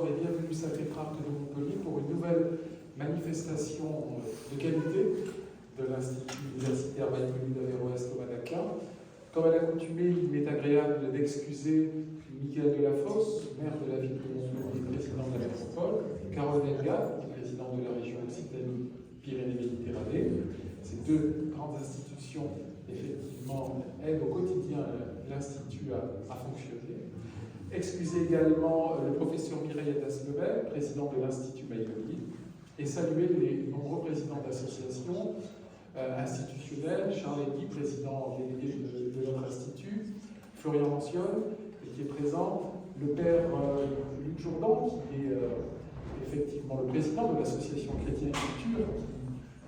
Bonsoir et bienvenue à Pétrarque de Montpellier pour une nouvelle manifestation de qualité de l'Institut universitaire Maïmonide d'Averroès Thomas d'Aquin. Comme à l'accoutumée, il m'est agréable d'excuser Michael Delafosse, maire de la ville de Montpellier, président de la métropole, Carole Delga, président de la région Occitanie Pyrénées-Méditerranée. Ces deux grandes institutions, effectivement, aident au quotidien l'Institut à fonctionner. Excuser également le professeur Mireille Daslevel, président de l'Institut Maïmonide, et saluer les nombreux présidents d'associations institutionnelles, Charles Eddy, président délégué de notre institut, Florian Manciol, qui est présent, le père Luc Jourdan, qui est effectivement le président de l'association Chrétien et Culture,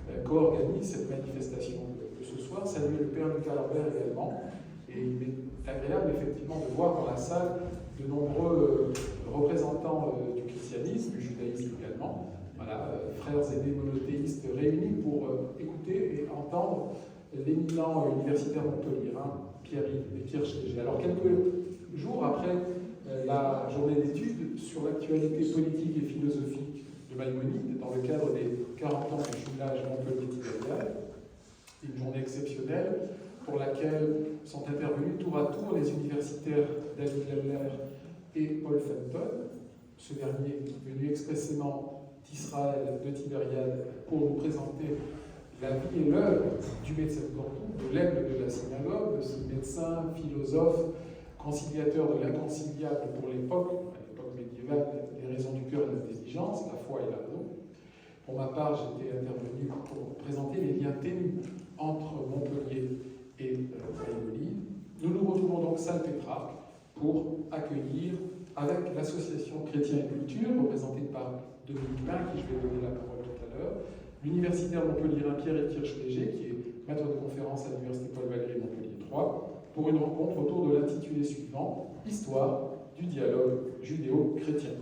qui co-organise cette manifestation de ce soir, saluer le père Lucas Lambert également, et il est agréable effectivement de voir dans la salle de nombreux représentants du christianisme, du judaïsme également, voilà, frères aînés monothéistes réunis pour écouter et entendre l'éminent universitaire montpelliérain Pierre Schlegel. Alors, quelques jours après la journée d'études sur l'actualité politique et philosophique de Maïmonide, dans le cadre des 40 ans du jumelage Montpellier-Tibériade, une journée exceptionnelle pour laquelle sont intervenus tour à tour les universitaires David Lemler et Paul Fenton, ce dernier venu expressément d'Israël, de Tibériade, pour nous présenter la vie et l'œuvre du médecin de l'aigle de la synagogue, de ce médecin, philosophe, conciliateur de l'inconciliable pour l'époque, à l'époque médiévale, les raisons du cœur et de l'intelligence, la foi et la raison. Pour ma part, j'étais intervenu pour présenter les liens ténus entre Montpellier et Maïmonide. Nous nous retrouvons donc salle Pétrarque pour accueillir, avec l'association Chrétien et Culture, représentée par Dominique Pain, à qui je vais donner la parole tout à l'heure, l'universitaire montpelliérain Pierre Schlegel, qui est maître de conférence à l'université Paul Valéry Montpellier 3, pour une rencontre autour de l'intitulé suivant « Histoire du dialogue judéo-chrétien »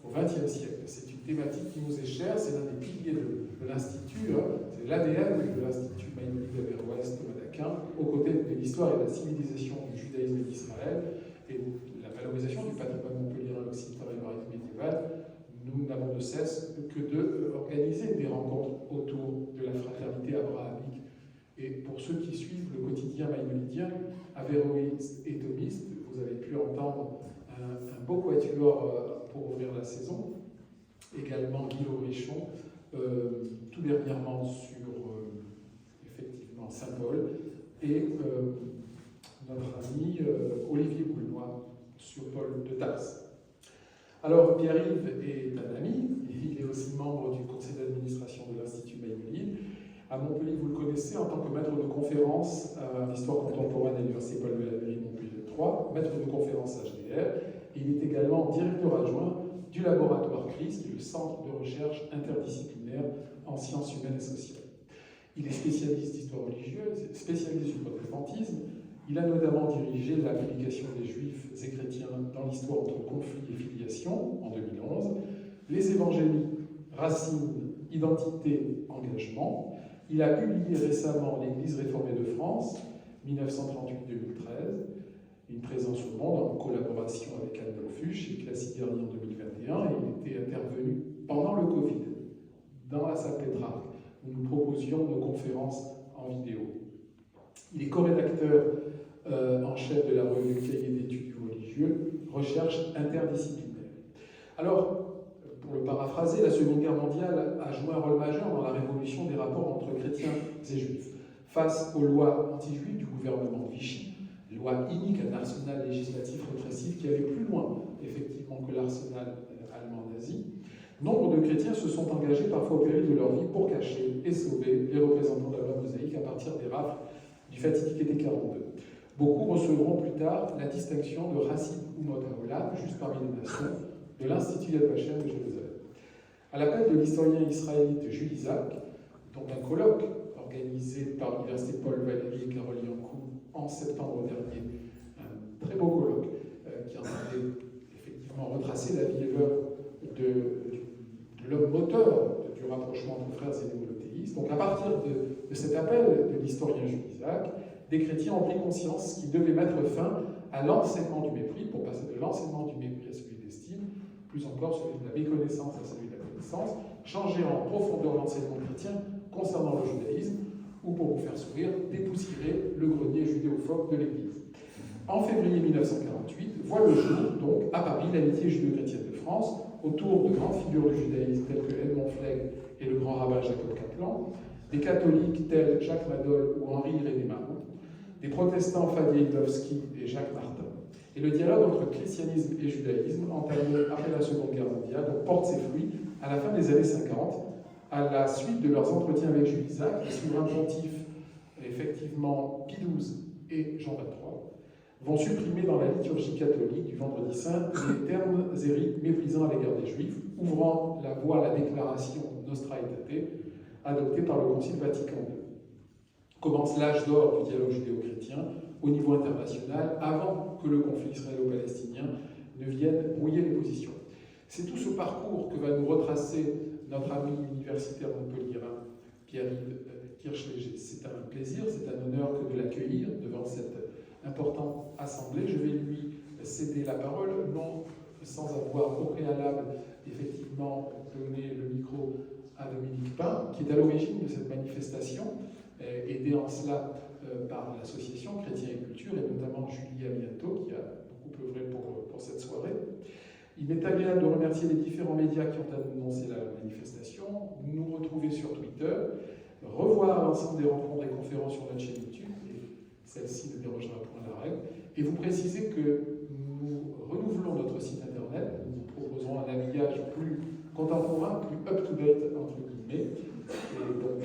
au XXe siècle. C'est une thématique qui nous est chère, c'est l'un des piliers de l'Institut, c'est l'ADN de l'Institut Maïmonide d'Averroès Thomas d'Aquin, aux côtés de l'histoire et de la civilisation du judaïsme et d'Israël, et la valorisation du patrimoine montpelliérain occidental et médiéval. Nous n'avons de cesse que d'organiser des rencontres autour de la fraternité abrahamique. Et pour ceux qui suivent le quotidien maïmonidien, averroïste et thomiste, vous avez pu entendre un beau quatuor pour ouvrir la saison, également Guy Laurichon, tout dernièrement sur effectivement Saint-Paul, et notre ami Olivier Boulnois sur Paul de Tarse. Alors, Pierre-Yves est un ami, il est aussi membre du conseil d'administration de l'Institut Maïmonide. À Montpellier, vous le connaissez en tant que maître de conférence en histoire contemporaine à l'Université Paul Valéry Montpellier 3, maître de conférence HDR, et il est également directeur adjoint du laboratoire CRIS, qui est le Centre de recherche interdisciplinaire en sciences humaines et sociales. Il est spécialiste d'histoire religieuse, spécialiste du protestantisme. Il a notamment dirigé la publication des Juifs et chrétiens dans l'histoire entre conflit et filiation en 2011, les évangélies, racines, identité, engagement. Il a publié récemment l'Église réformée de France, 1938-2013, une présence au monde en collaboration avec Anne Dolfuch et Classique Dernier en 2021, et il était intervenu pendant le Covid dans la salle Pétrarque, où nous proposions nos conférences en vidéo. Il est co-rédacteur en chef de la revue Cahier d'études religieux, recherche interdisciplinaire. Alors, pour le paraphraser, la Seconde Guerre mondiale a joué un rôle majeur dans la révolution des rapports entre chrétiens et juifs. Face aux lois anti-juives du gouvernement de Vichy, loi inique, un arsenal législatif répressif qui allait plus loin, effectivement, que l'arsenal allemand nazi, nombre de chrétiens se sont engagés, parfois au péril de leur vie, pour cacher et sauver les représentants de la loi mosaïque à partir des rafles du fatidique été 42. Beaucoup recevront plus tard la distinction de Hassid Umot HaOlam, juste parmi les nations, de l'Institut Yad Vashem de Jérusalem. À l'appel de l'historien israélite Jules Isaac, dont un colloque organisé par l'Université Paul Valéry et Caroline Yankou en septembre dernier, un très beau colloque qui entendait effectivement retracer la vie et l'œuvre de l'homme moteur du rapprochement entre frères et monothéistes. Donc à partir de cet appel de l'historien Jules Isaac, des chrétiens ont pris conscience qu'ils devaient mettre fin à l'enseignement du mépris, pour passer de l'enseignement du mépris à celui d'estime, plus encore celui de la méconnaissance à celui de la connaissance, changer en profondeur l'enseignement chrétien concernant le judaïsme, ou pour vous faire sourire, dépoussiérer le grenier judéophobe de l'Église. En février 1948, voit le jour, donc, à Paris, l'amitié judéo-chrétienne de France, autour de grandes figures du judaïsme telles que Edmond Flegg et le grand rabbin Jacob Kaplan, des catholiques tels Jacques Madol ou Henri Irénée Marot, des protestants Fadi Eidowski et Jacques Martin. Et le dialogue entre christianisme et judaïsme, entamé après la Seconde Guerre mondiale, donc, porte ses fruits à la fin des années 50, à la suite de leurs entretiens avec Jules Isaac, les souverains pontifs, effectivement Pie XII et Jean XXIII, vont supprimer dans la liturgie catholique du Vendredi Saint les termes ériques méprisants à l'égard des Juifs, ouvrant la voie à la déclaration Nostra Aetate, adoptée par le Concile Vatican II. Commence l'âge d'or du dialogue judéo-chrétien au niveau international, avant que le conflit israélo-palestinien ne vienne brouiller les positions. C'est tout ce parcours que va nous retracer notre ami universitaire montpelliérain Pierre-Yves Kirchléger. C'est un plaisir, c'est un honneur que de l'accueillir devant cette importante assemblée. Je vais lui céder la parole, non sans avoir au préalable effectivement donné le micro à Dominique Pain, qui est à l'origine de cette manifestation, aidé en cela par l'association Chrétien et Culture, et notamment Julie Amiato, qui a beaucoup œuvré pour cette soirée. Il m'est agréable de remercier les différents médias qui ont annoncé la manifestation, nous retrouver sur Twitter, revoir l'ensemble des rencontres et conférences sur notre chaîne YouTube, et celle-ci ne dérogera point à la règle, et vous préciser que nous renouvelons notre site internet, nous vous proposerons un habillage plus contemporain, plus up-to-date, entre guillemets, et donc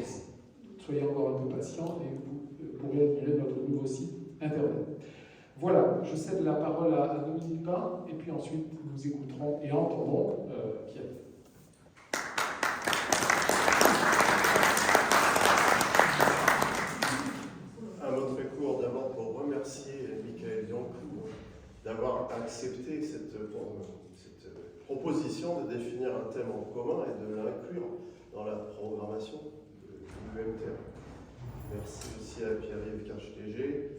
soyez encore un peu patients et vous pourrez admirer notre nouveau site internet. Voilà, je cède la parole à Dominique Pain, et puis ensuite nous écouterons et entendrons Pierre. Un mot très court d'abord pour remercier Michael Yancourt d'avoir accepté cette proposition de définir un thème en commun et de l'inclure dans la programmation de l'UMTR. Merci aussi à Pierre-Yves Kirchléger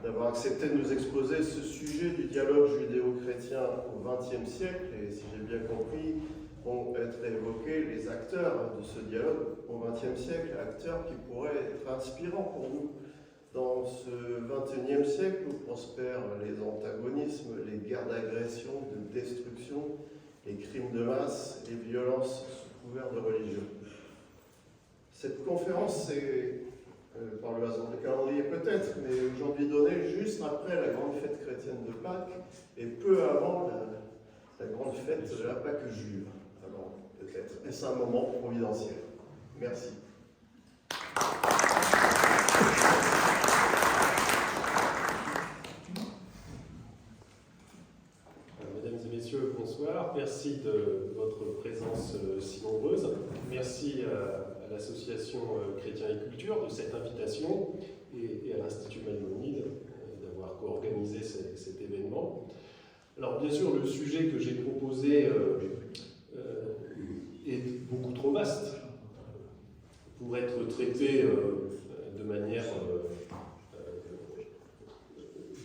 d'avoir accepté de nous exposer ce sujet du dialogue judéo-chrétien au XXe siècle, et si j'ai bien compris, vont être évoqués les acteurs de ce dialogue au XXe siècle, acteurs qui pourraient être inspirants pour nous. Dans ce XXIe siècle où prospèrent les antagonismes, les guerres d'agression, de destruction, les crimes de masse, les violences sous couvert de religion. Cette conférence, c'est par le hasard du calendrier peut-être, mais aujourd'hui donnée juste après la grande fête chrétienne de Pâques et peu avant la grande fête de la Pâque juive. Alors peut-être est-ce un moment providentiel. Merci. Mesdames et messieurs, bonsoir. Merci de votre présence si nombreuse. Merci à l'association Chrétien et Culture de cette invitation et à l'Institut Maïmonide d'avoir co-organisé cet événement. Alors bien sûr, le sujet que j'ai proposé est beaucoup trop vaste pour être traité de manière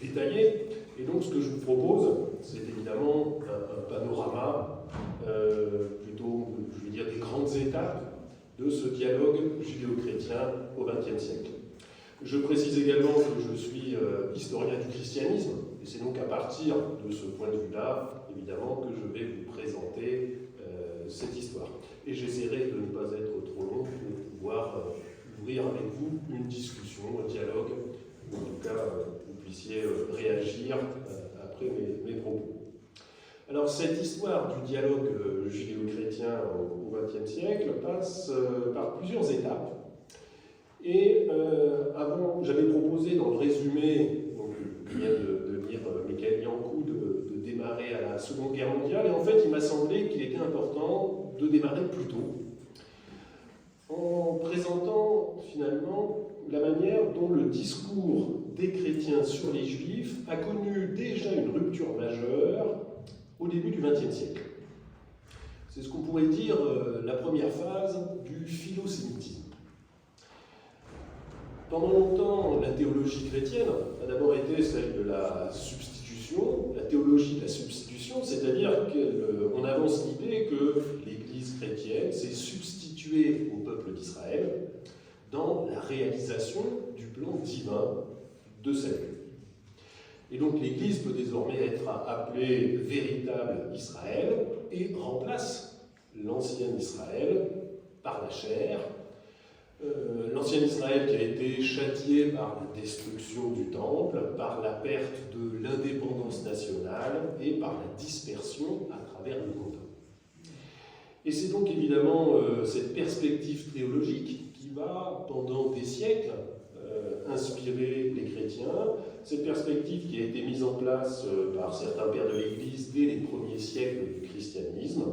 détaillée. Et donc ce que je vous propose, c'est évidemment un panorama, plutôt, je veux dire, des grandes étapes de ce dialogue judéo-chrétien au XXe siècle. Je précise également que je suis historien du christianisme, et c'est donc à partir de ce point de vue-là, évidemment, que je vais vous présenter cette histoire. Et j'essaierai de ne pas être trop long pour pouvoir ouvrir avec vous une discussion, un dialogue, ou en tout cas, vous puissiez réagir après mes propos. Alors, cette histoire du dialogue judéo-chrétien au XXe siècle passe par plusieurs étapes. Et avant, j'avais proposé dans le résumé, donc, que vient de lire Michael Yancourt, de démarrer à la Seconde Guerre mondiale. Et en fait, il m'a semblé qu'il était important de démarrer plus tôt, en présentant finalement la manière dont le discours des chrétiens sur les juifs a connu déjà une rupture majeure au début du XXe siècle. C'est ce qu'on pourrait dire la première phase du philosémitisme. Pendant longtemps, la théologie chrétienne a d'abord été celle de la substitution substitution, la théologie de la substitution, c'est-à-dire qu'on avance l'idée que l'Église chrétienne s'est substituée au peuple d'Israël dans la réalisation du plan divin de salut. Et donc l'Église peut désormais être appelée véritable Israël et remplace l'ancien Israël par la chair. L'ancien Israël qui a été châtié par la destruction du temple, par la perte de l'indépendance nationale et par la dispersion à travers le monde. Et c'est donc évidemment cette perspective théologique qui va, pendant des siècles, inspirer les chrétiens. Cette perspective qui a été mise en place par certains pères de l'Église dès les premiers siècles du christianisme,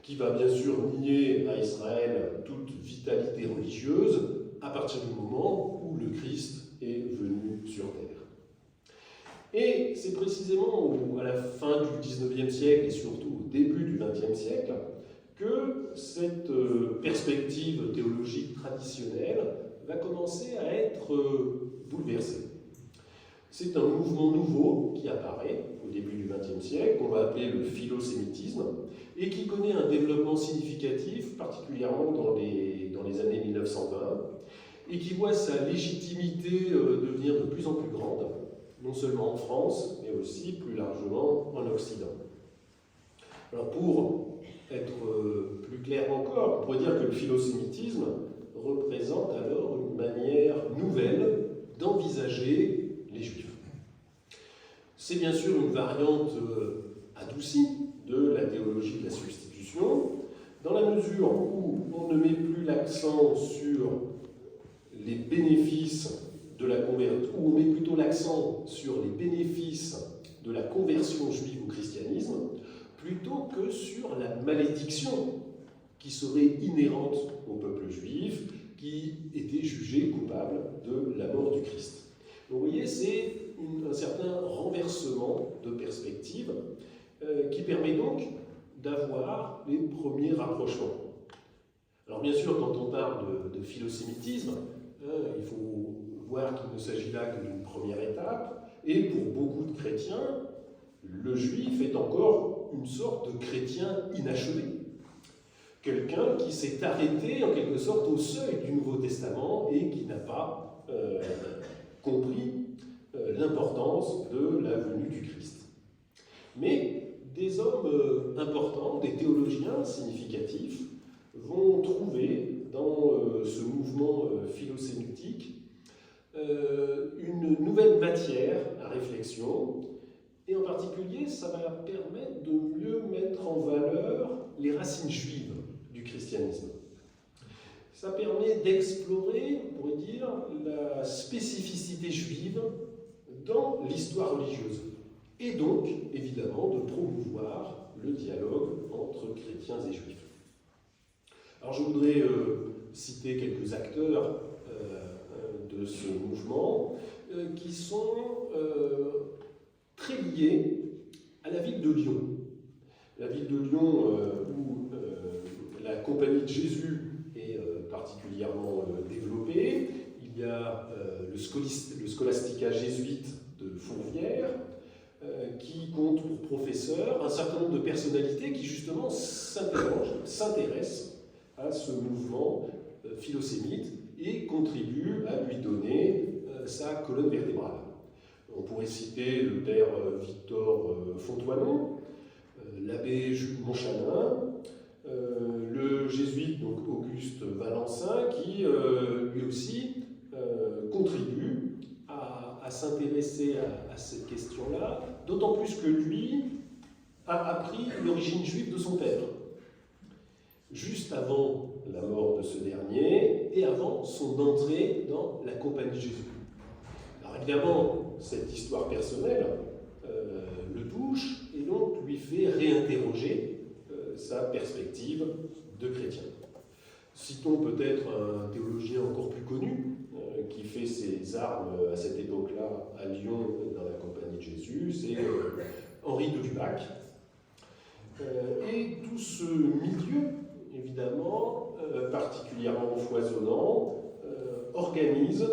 qui va bien sûr nier à Israël toute vitalité religieuse à partir du moment où le Christ est venu sur terre. Et c'est précisément à la fin du XIXe siècle et surtout au début du XXe siècle que cette perspective théologique traditionnelle va commencer à être bouleversée. C'est un mouvement nouveau qui apparaît au début du XXe siècle, qu'on va appeler le philosémitisme, et qui connaît un développement significatif, particulièrement dans les années 1920, et qui voit sa légitimité devenir de plus en plus grande, non seulement en France, mais aussi plus largement en Occident. Alors pour être plus clair encore, on pourrait dire que le philosémitisme représente alors une manière nouvelle d'envisager les Juifs. C'est bien sûr une variante adoucie de la théologie de la substitution, dans la mesure où on ne met plus l'accent sur les bénéfices de la conversion, où on met plutôt l'accent sur les bénéfices de la conversion juive au christianisme, plutôt que sur la malédiction qui serait inhérente au peuple juif, qui était jugé coupable de la mort du Christ. Donc vous voyez, c'est un certain renversement de perspective qui permet donc d'avoir les premiers rapprochements. Alors bien sûr, quand on parle de philosémitisme, il faut voir qu'il ne s'agit là que d'une première étape, et pour beaucoup de chrétiens, le juif est encore une sorte de chrétien inachevé. Quelqu'un qui s'est arrêté en quelque sorte au seuil du Nouveau Testament et qui n'a pas compris l'importance de la venue du Christ. Mais des hommes importants, des théologiens significatifs, vont trouver dans ce mouvement philosémitique une nouvelle matière à réflexion, et en particulier, ça va permettre de mieux mettre en valeur les racines juives du christianisme. Ça permet d'explorer, on pourrait dire, la spécificité juive dans l'histoire religieuse, et donc, évidemment, de promouvoir le dialogue entre chrétiens et juifs. Alors, je voudrais citer quelques acteurs de ce mouvement qui sont très liés à la ville de Lyon. La ville de Lyon où la Compagnie de Jésus est particulièrement développée. Il y a le Scholastica jésuite de Fourvière qui compte pour professeurs un certain nombre de personnalités qui justement s'intéressent à ce mouvement philosémite et contribuent à lui donner sa colonne vertébrale. On pourrait citer le père Victor Fontouanon, l'abbé Jules Montchanin, le jésuite donc Auguste Valensin, qui lui aussi contribue à s'intéresser à cette question-là, d'autant plus que lui a appris l'origine juive de son père, juste avant la mort de ce dernier et avant son entrée dans la Compagnie de Jésus. Alors évidemment, cette histoire personnelle le touche et donc lui fait réinterroger sa perspective de chrétien. Citons peut-être un théologien encore plus connu qui fait ses armes à cette époque-là à Lyon dans la Compagnie de Jésus, c'est Henri de Lubac. Et tout ce milieu, évidemment, particulièrement foisonnant, organise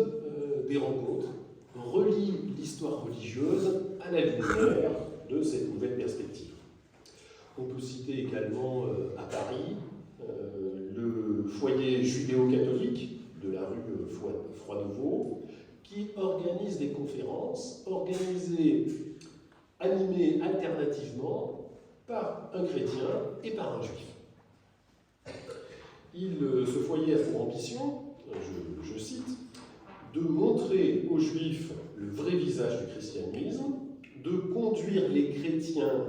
des rencontres, relie l'histoire religieuse à la lumière de cette nouvelle perspective. On peut citer également à Paris le foyer judéo-catholique de la rue Froidevaux, qui organise des conférences organisées, animées alternativement par un chrétien et par un juif. Ce foyer a pour ambition, je cite, de montrer aux juifs le vrai visage du christianisme, de conduire les chrétiens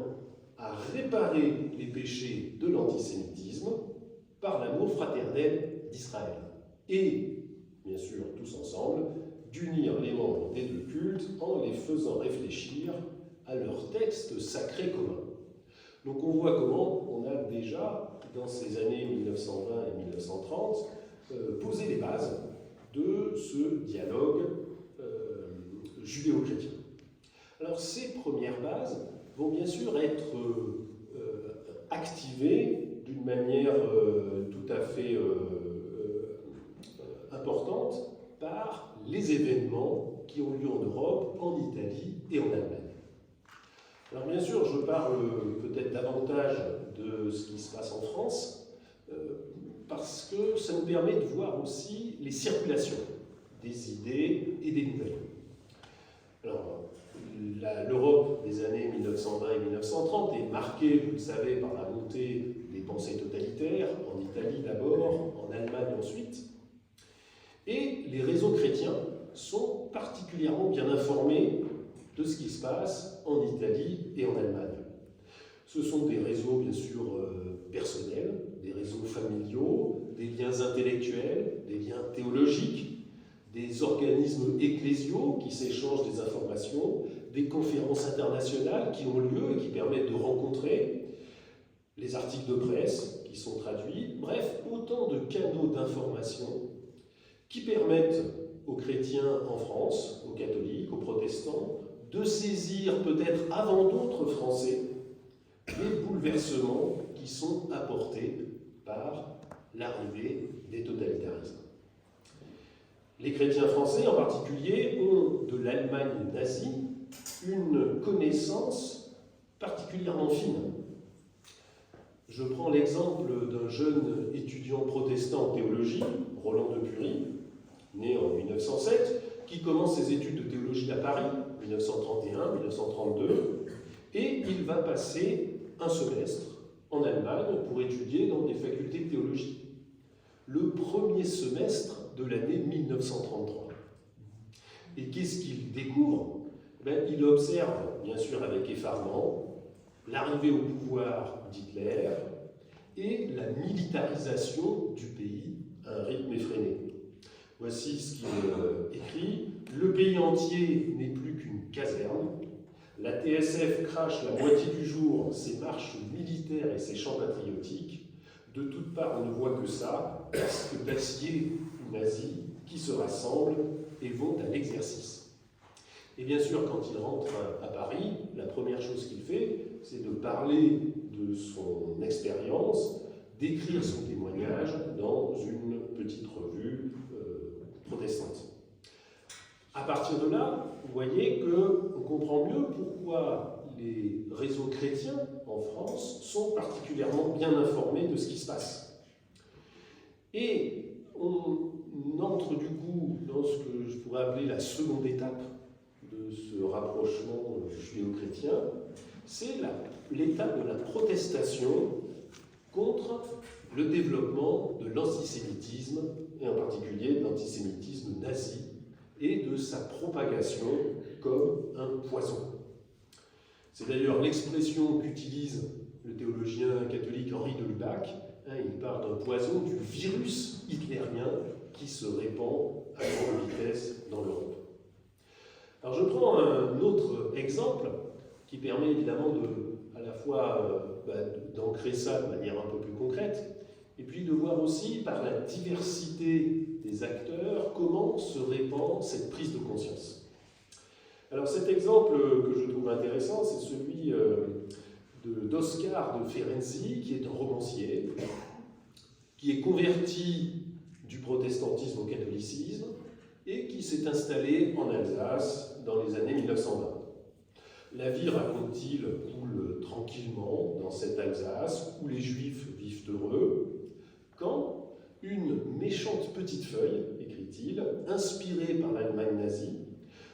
à réparer les péchés de l'antisémitisme par l'amour fraternel d'Israël. Et, bien sûr, tous ensemble, d'unir les membres des deux cultes en les faisant réfléchir à leurs textes sacrés communs. Donc on voit comment on a déjà, dans ces années 1920 et 1930, posé les bases de ce dialogue judéo-chrétien. Alors ces premières bases vont bien sûr être activées d'une manière tout à fait importante par les événements qui ont lieu en Europe, en Italie et en Allemagne. Alors bien sûr, je parle peut-être davantage de ce qui se passe en France, parce que ça nous permet de voir aussi les circulations des idées et des nouvelles. Alors, l'Europe des années 1920 et 1930 est marquée, vous le savez, par la montée des pensées totalitaires, en Italie d'abord, en Allemagne ensuite. Et les réseaux chrétiens sont particulièrement bien informés de ce qui se passe en Italie et en Allemagne. Ce sont des réseaux, bien sûr, personnels, des réseaux familiaux, des liens intellectuels, des liens théologiques, des organismes ecclésiaux qui s'échangent des informations, des conférences internationales qui ont lieu et qui permettent de rencontrer, les articles de presse qui sont traduits, bref, autant de canaux d'information qui permettent aux chrétiens en France, aux catholiques, aux protestants, de saisir peut-être avant d'autres Français les bouleversements qui sont apportés par l'arrivée des totalitarismes. Les chrétiens français en particulier ont de l'Allemagne nazie une connaissance particulièrement fine. Je prends l'exemple d'un jeune étudiant protestant en théologie, Roland de Pury, né en 1907, qui commence ses études de théologie à Paris, 1931-1932, et il va passer un semestre en Allemagne pour étudier dans des facultés de théologie. Le premier semestre de l'année 1933. Et qu'est-ce qu'il découvre? Il observe, bien sûr avec effarement, l'arrivée au pouvoir d'Hitler et la militarisation du pays à un rythme effréné. Voici ce qu'il écrit. Le pays entier n'est plus qu'une caserne. La TSF crache la moitié du jour ses marches militaires et ses chants patriotiques. De toutes parts, on ne voit que ça, que d'acier nazis qui se rassemblent et vont à l'exercice. Et bien sûr, quand il rentre à Paris, la première chose qu'il fait, c'est de parler de son expérience, d'écrire son témoignage dans une petite revue protestante. À partir de là, vous voyez qu'on comprend mieux pourquoi les réseaux chrétiens en France sont particulièrement bien informés de ce qui se passe. Et on entre du coup dans ce que je pourrais appeler la seconde étape de ce rapprochement judéo-chrétien, c'est l'étape de la protestation contre le développement de l'antisémitisme, et en particulier de l'antisémitisme nazi, et de sa propagation comme un poison. C'est d'ailleurs l'expression qu'utilise le théologien catholique Henri de Lubac. Il parle d'un poison, du virus hitlérien qui se répand à grande vitesse dans l'Europe. Alors je prends un autre exemple qui permet évidemment à la fois d'ancrer ça de manière un peu plus concrète, et puis de voir aussi par la diversité des acteurs comment se répand cette prise de conscience. Alors cet exemple que je trouve intéressant, c'est celui d'Oscar de Ferenczi, qui est un romancier, qui est converti du protestantisme au catholicisme et qui s'est installé en Alsace dans les années 1920. La vie, raconte-t-il, coule tranquillement dans cette Alsace où les Juifs vivent heureux, quand une méchante petite feuille, écrit-il, inspirée par l'Allemagne nazie,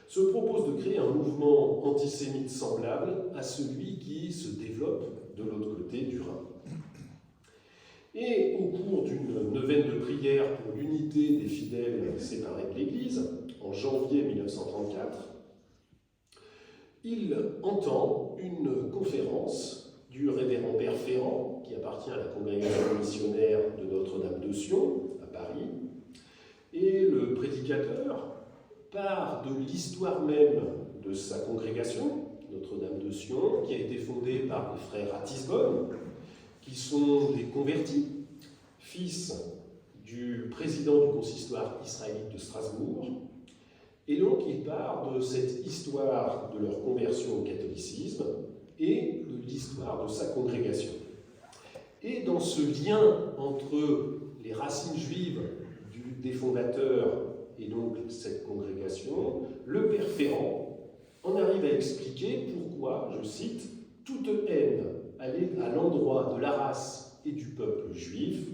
se propose de créer un mouvement antisémite semblable à celui qui se développe de l'autre côté du Rhin. Et au cours d'une neuvaine de prière pour l'unité des fidèles séparés de l'Église, en janvier 1934, il entend une conférence du révérend Père Ferrand, qui appartient à la congrégation missionnaire de Notre-Dame de Sion, à Paris, et le prédicateur part de l'histoire même de sa congrégation, Notre-Dame de Sion, qui a été fondée par les frères Ratisbonne, qui sont des convertis, fils du président du consistoire israélite de Strasbourg. Et donc il part de cette histoire de leur conversion au catholicisme et de l'histoire de sa congrégation. Et dans ce lien entre les racines juives des fondateurs et donc cette congrégation, le Père Ferrand en arrive à expliquer pourquoi, je cite, « toute haine à l'endroit de la race et du peuple juif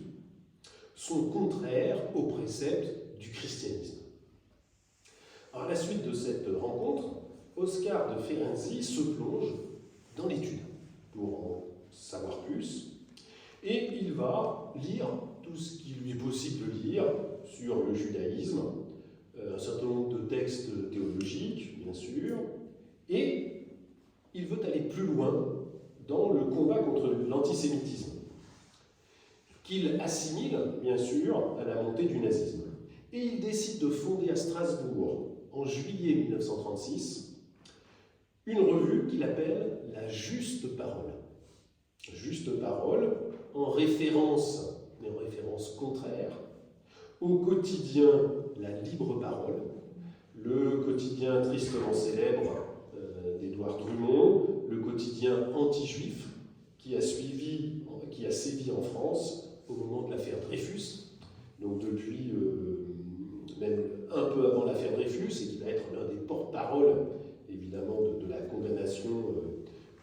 sont contraires aux préceptes du christianisme ». Alors, à la suite de cette rencontre, Oscar de Ferenczi se plonge dans l'étude pour en savoir plus, et il va lire tout ce qu'il lui est possible de lire sur le judaïsme, un certain nombre de textes théologiques, bien sûr, et il veut aller plus loin dans le combat contre l'antisémitisme, qu'il assimile, bien sûr, à la montée du nazisme. Et il décide de fonder à Strasbourg, en juillet 1936, une revue qu'il appelle « La Juste Parole ». Juste Parole, en référence, mais en référence contraire, au quotidien La Libre Parole, le quotidien tristement célèbre d'Édouard Drummond, le quotidien anti-juif qui a sévi en France au moment de l'affaire Dreyfus, donc depuis même un peu avant l'affaire Dreyfus, et qui va être l'un des porte-parole évidemment de la condamnation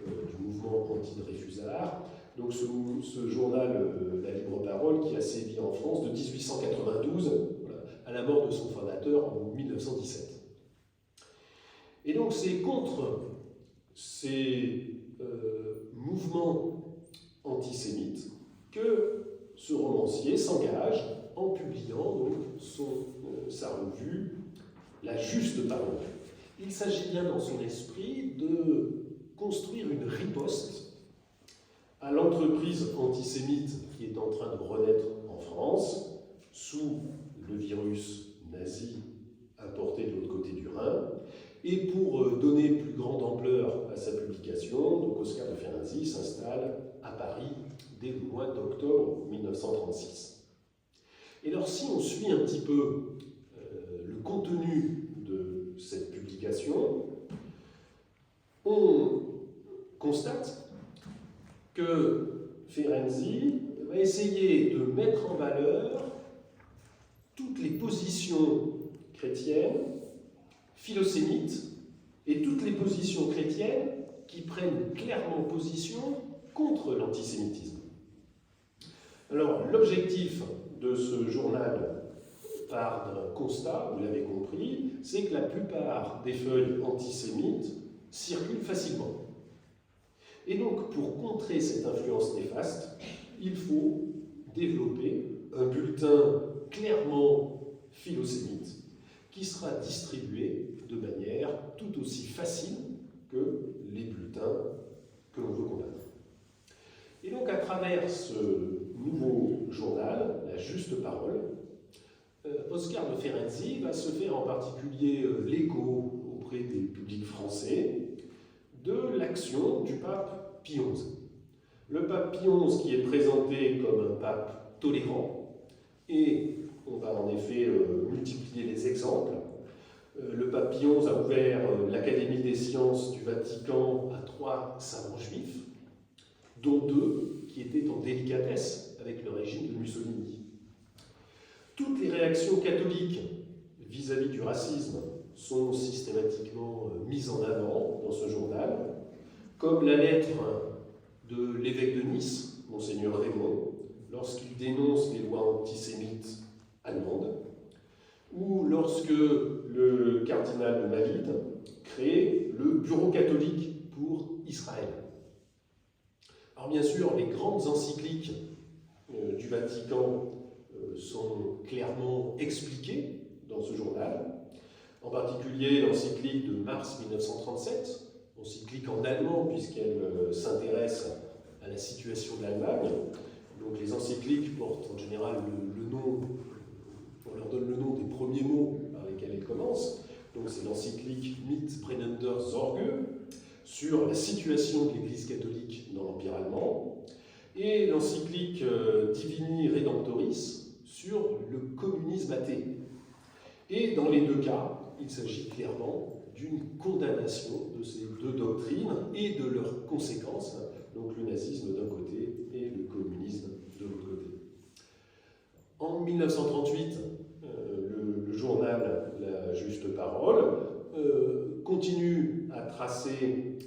du mouvement anti-Dreyfusard. Donc ce journal, La Libre Parole, qui a sévi en France de 1892 à la mort de son fondateur en 1917. Et donc c'est contre ces mouvements antisémites que ce romancier s'engage en publiant donc sa revue La Juste Parole. Il s'agit bien dans son esprit de construire une riposte à l'entreprise antisémite qui est en train de renaître en France sous le virus nazi importé de l'autre côté du Rhin. Et pour donner plus grande ampleur à sa publication, donc Oscar de Ferenczi s'installe à Paris dès le mois d'octobre 1936. Et alors si on suit un petit peu le contenu de cette publication, on constate que Ferenczi va essayer de mettre en valeur toutes les positions chrétiennes, philosémites, et toutes les positions chrétiennes qui prennent clairement position contre l'antisémitisme. Alors, l'objectif de ce journal part d'un constat, vous l'avez compris, c'est que la plupart des feuilles antisémites circulent facilement. Et donc, pour contrer cette influence néfaste, il faut développer un bulletin clairement philosémite qui sera distribué de manière tout aussi facile que les bulletins que l'on veut combattre. Et donc, à travers ce nouveau journal, La Juste Parole, Oscar de Ferenczi va se faire en particulier l'écho auprès des publics français de l'action du pape Pie XI. Le pape Pie XI qui est présenté comme un pape tolérant, et on va en effet multiplier les exemples. Le pape Pie XI a ouvert l'Académie des sciences du Vatican à 3 savants juifs, dont 2 qui étaient en délicatesse avec le régime de Mussolini. Toutes les réactions catholiques vis-à-vis du racisme sont systématiquement mises en avant dans ce journal, comme la lettre de l'évêque de Nice, Monseigneur Raymond, lorsqu'il dénonce les lois antisémites allemandes, ou lorsque le cardinal de Madrid crée le Bureau catholique pour Israël. Alors bien sûr, les grandes encycliques du Vatican sont clairement expliquées dans ce journal, en particulier l'encyclique de mars 1937, encyclique en allemand puisqu'elle s'intéresse à la situation de l'Allemagne. Donc les encycliques portent en général le nom, on leur donne le nom des premiers mots par lesquels elles commencent. Donc c'est l'encyclique Mitbrennender Sorge sur la situation de l'Église catholique dans l'Empire allemand, et l'encyclique Divini Redemptoris sur le communisme athée. Et dans les deux cas, il s'agit clairement d'une condamnation de ces deux doctrines et de leurs conséquences, donc le nazisme d'un côté et le communisme de l'autre côté. En 1938, le journal La Juste Parole continue à tracer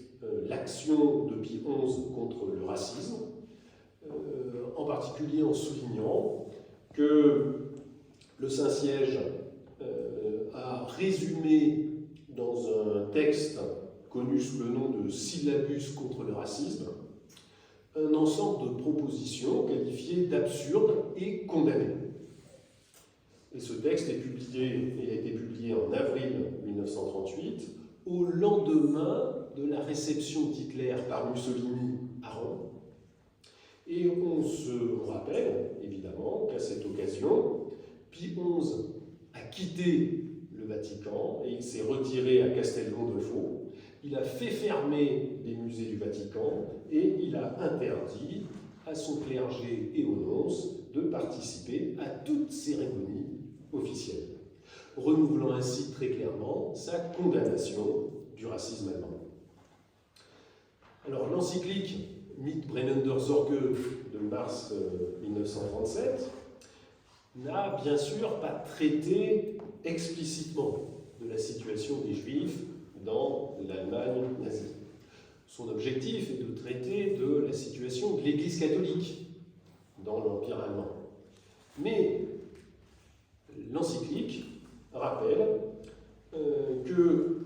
l'action de Pie XI contre le racisme, en particulier en soulignant que le Saint-Siège a résumé dans un texte connu sous le nom de Syllabus contre le racisme un ensemble de propositions qualifiées d'absurdes et condamnées. Et ce texte est publié, et a été publié en avril 1938, au lendemain de la réception d'Hitler par Mussolini à Rome. Et on se rappelle, évidemment, qu'à cette occasion, Pie XI a quitté le Vatican et il s'est retiré à Castel Gandolfo. Il a fait fermer les musées du Vatican et il a interdit à son clergé et aux nonces de participer à toute cérémonie officielle, renouvelant ainsi très clairement sa condamnation du racisme allemand. Alors l'encyclique Mitbrennender Sorge de mars 1937 n'a bien sûr pas traité explicitement de la situation des Juifs dans l'Allemagne nazie. Son objectif est de traiter de la situation de l'Église catholique dans l'Empire allemand. Mais l'encyclique rappelle que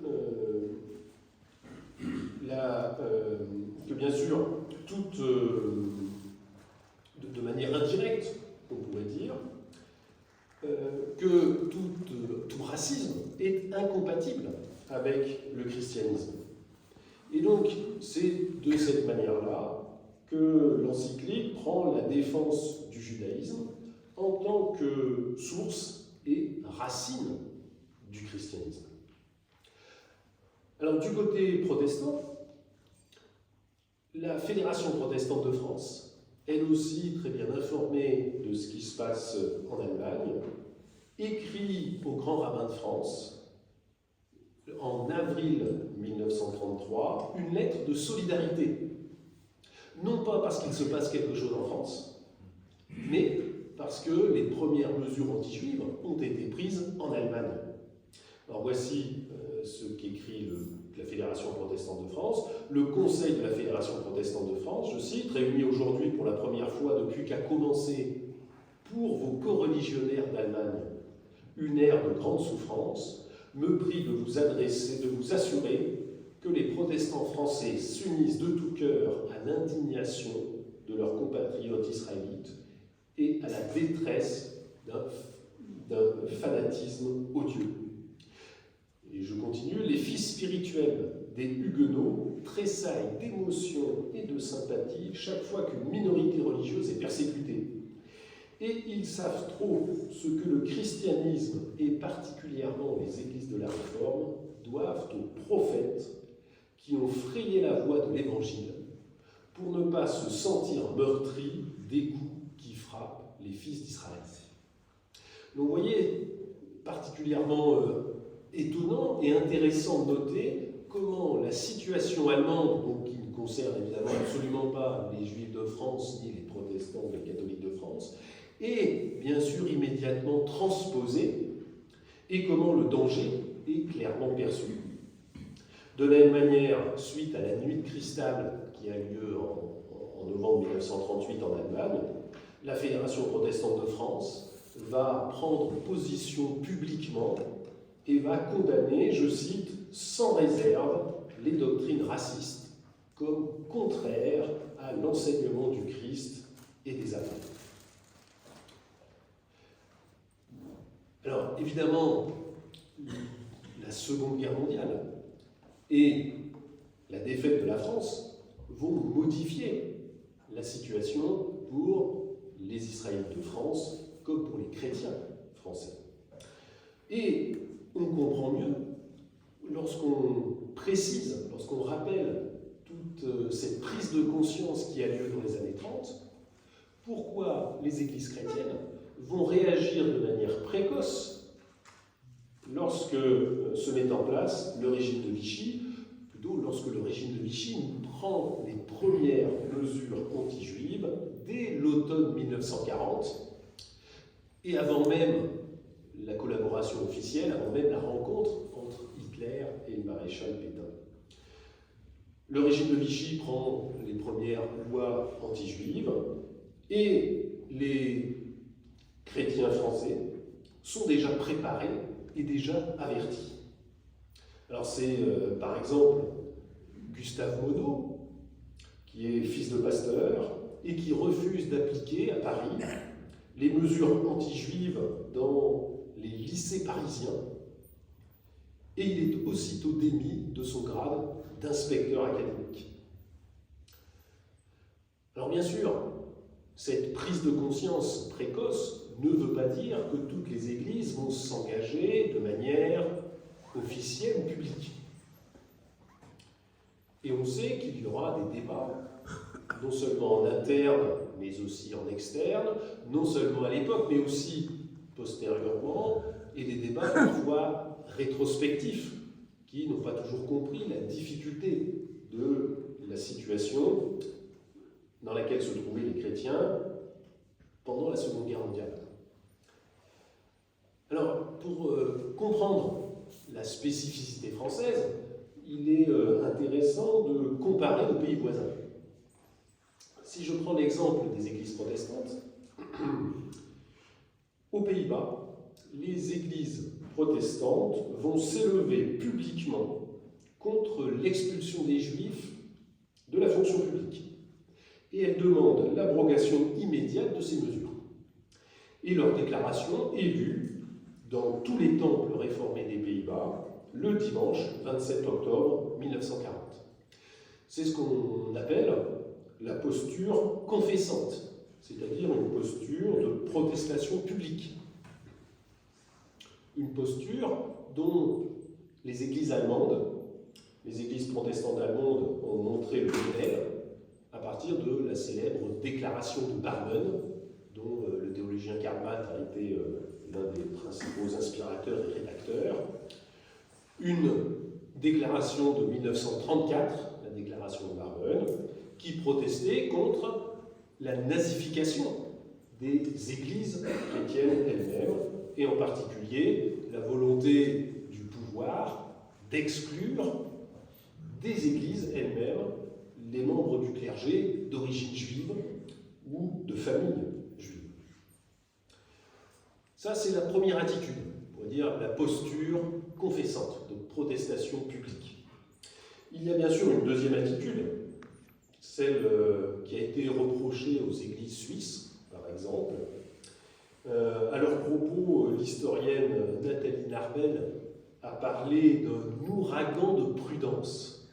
bien sûr, de manière indirecte, on pourrait dire, que tout racisme est incompatible avec le christianisme. Et donc, c'est de cette manière-là que l'encyclique prend la défense du judaïsme en tant que source et racine du christianisme. Alors, du côté protestant, la Fédération protestante de France, elle aussi très bien informée de ce qui se passe en Allemagne, écrit au grand rabbin de France, en avril 1933, une lettre de solidarité. Non pas parce qu'il se passe quelque chose en France, mais parce que les premières mesures anti-juives ont été prises en Allemagne. Alors voici ce qu'écrit la Fédération protestante de France. Le Conseil de la Fédération protestante de France, je cite, réuni aujourd'hui pour la première fois depuis qu'a commencé pour vos coreligionnaires d'Allemagne une ère de grande souffrance, me prie de vous assurer que les protestants français s'unissent de tout cœur à l'indignation de leurs compatriotes israélites et à la détresse d'un fanatisme odieux. Et je continue, les fils spirituels des Huguenots tressaillent d'émotion et de sympathie chaque fois qu'une minorité religieuse est persécutée. Et ils savent trop ce que le christianisme, et particulièrement les églises de la Réforme, doivent aux prophètes qui ont frayé la voie de l'Évangile pour ne pas se sentir meurtris des coups qui frappent les fils d'Israël. Donc vous voyez, particulièrement étonnant et intéressant de noter comment la situation allemande, donc qui ne concerne évidemment absolument pas les Juifs de France ni les protestants ou les catholiques de France, est bien sûr immédiatement transposée, et comment le danger est clairement perçue. De la même manière, suite à la nuit de cristal qui a lieu en novembre 1938 en Allemagne, la Fédération protestante de France va prendre position publiquement et va condamner, je cite, sans réserve, les doctrines racistes comme contraires à l'enseignement du Christ et des apôtres. Alors, évidemment, la Seconde Guerre mondiale et la défaite de la France vont modifier la situation pour les Israélites de France comme pour les chrétiens français. Et on comprend mieux lorsqu'on précise, lorsqu'on rappelle toute cette prise de conscience qui a lieu dans les années 30, pourquoi les églises chrétiennes vont réagir de manière précoce lorsque se met en place le régime de Vichy, plutôt lorsque le régime de Vichy prend les premières mesures anti-juives dès l'automne 1940, et avant même la collaboration officielle, avant même la rencontre entre Hitler et le maréchal Pétain. Le régime de Vichy prend les premières lois anti-juives et les chrétiens français sont déjà préparés et déjà avertis. Alors c'est par exemple Gustave Monod, qui est fils de pasteur et qui refuse d'appliquer à Paris les mesures anti-juives dans les lycées parisiens, et il est aussitôt démis de son grade d'inspecteur académique. Alors bien sûr, cette prise de conscience précoce ne veut pas dire que toutes les églises vont s'engager de manière officielle ou publique. Et on sait qu'il y aura des débats, non seulement en interne, mais aussi en externe, non seulement à l'époque, mais aussi postérieurement, et des débats parfois rétrospectifs, qui n'ont pas toujours compris la difficulté de la situation dans laquelle se trouvaient les chrétiens pendant la Seconde Guerre mondiale. Alors, pour comprendre la spécificité française, il est intéressant de comparer nos pays voisins. Si je prends l'exemple des églises protestantes, aux Pays-Bas, les églises protestantes vont s'élever publiquement contre l'expulsion des Juifs de la fonction publique. Et elles demandent l'abrogation immédiate de ces mesures. Et leur déclaration est lue dans tous les temples réformés des Pays-Bas le dimanche 27 octobre 1940. C'est ce qu'on appelle la posture confessante, c'est-à-dire une posture de protestation publique. Une posture dont les églises allemandes, les églises protestantes allemandes ont montré le modèle à partir de la célèbre déclaration de Barmen, dont le théologien Karl Barth a été l'un des principaux inspirateurs et rédacteurs. Une déclaration de 1934, la déclaration de Barmen, qui protestait contre la nazification des églises chrétiennes elles-mêmes, et en particulier la volonté du pouvoir d'exclure des églises elles-mêmes les membres du clergé d'origine juive ou de famille juive. Ça, c'est la première attitude, on pourrait dire la posture confessante, de protestation publique. Il y a bien sûr une deuxième attitude, celle qui a été reprochée aux églises suisses, par exemple. À leur propos, l'historienne Nathalie Narbel a parlé d'un ouragan de prudence.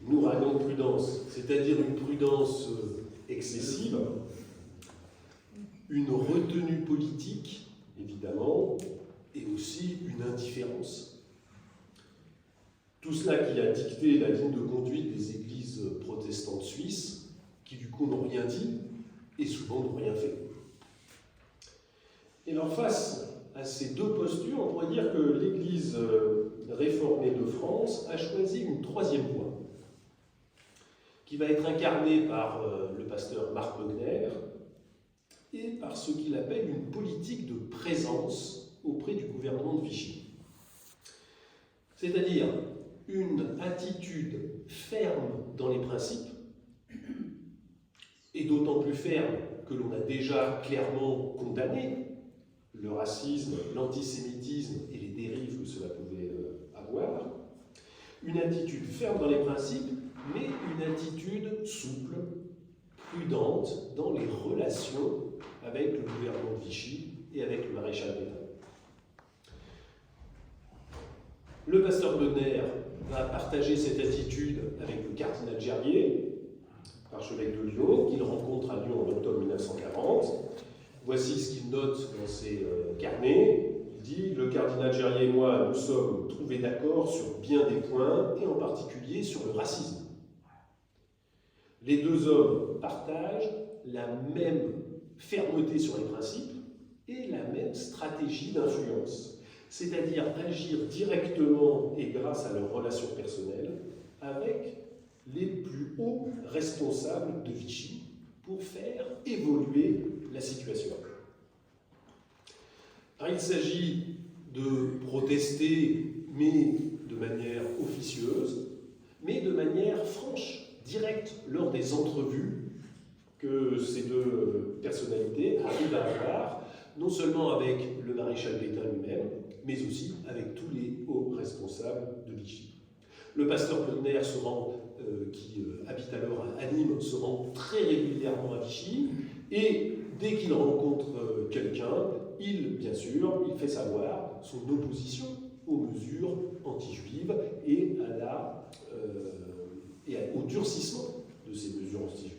Un ouragan de prudence, c'est-à-dire une prudence excessive, une retenue politique, évidemment, et aussi une indifférence. Tout cela qui a dicté la ligne de conduite des églises protestantes suisses, qui du coup n'ont rien dit, et souvent n'ont rien fait. Et alors face à ces deux postures, on pourrait dire que l'Église réformée de France a choisi une troisième voie, qui va être incarnée par le pasteur Marc Wegner et par ce qu'il appelle une politique de présence auprès du gouvernement de Vichy. C'est-à-dire une attitude ferme dans les principes, et d'autant plus ferme que l'on a déjà clairement condamné le racisme, l'antisémitisme et les dérives que cela pouvait avoir. Une attitude ferme dans les principes, mais une attitude souple, prudente dans les relations avec le gouvernement de Vichy et avec le maréchal Pétain. Le pasteur Bonner va partager cette attitude avec le cardinal Gerbier, archevêque de Lyon, qu'il rencontre à Lyon en octobre 1940. Voici ce qu'il note dans ses carnets. Il dit « Le cardinal Gerbier et moi nous sommes trouvés d'accord sur bien des points, et en particulier sur le racisme. Les deux hommes partagent la même fermeté sur les principes et la même stratégie d'influence, c'est-à-dire agir directement et grâce à leurs relations personnelles avec les plus hauts responsables de Vichy pour faire évoluer la situation. » Alors, il s'agit de protester, mais de manière officieuse, mais de manière franche, directe, lors des entrevues que ces deux personnalités arrivent à avoir, non seulement avec le maréchal Pétain lui-même, mais aussi avec tous les hauts responsables de Vichy. Le pasteur Bonner qui habite alors à Nîmes, se rend très régulièrement à Vichy, et dès qu'il rencontre quelqu'un, bien sûr, il fait savoir son opposition aux mesures anti-juives et au durcissement de ces mesures anti-juives.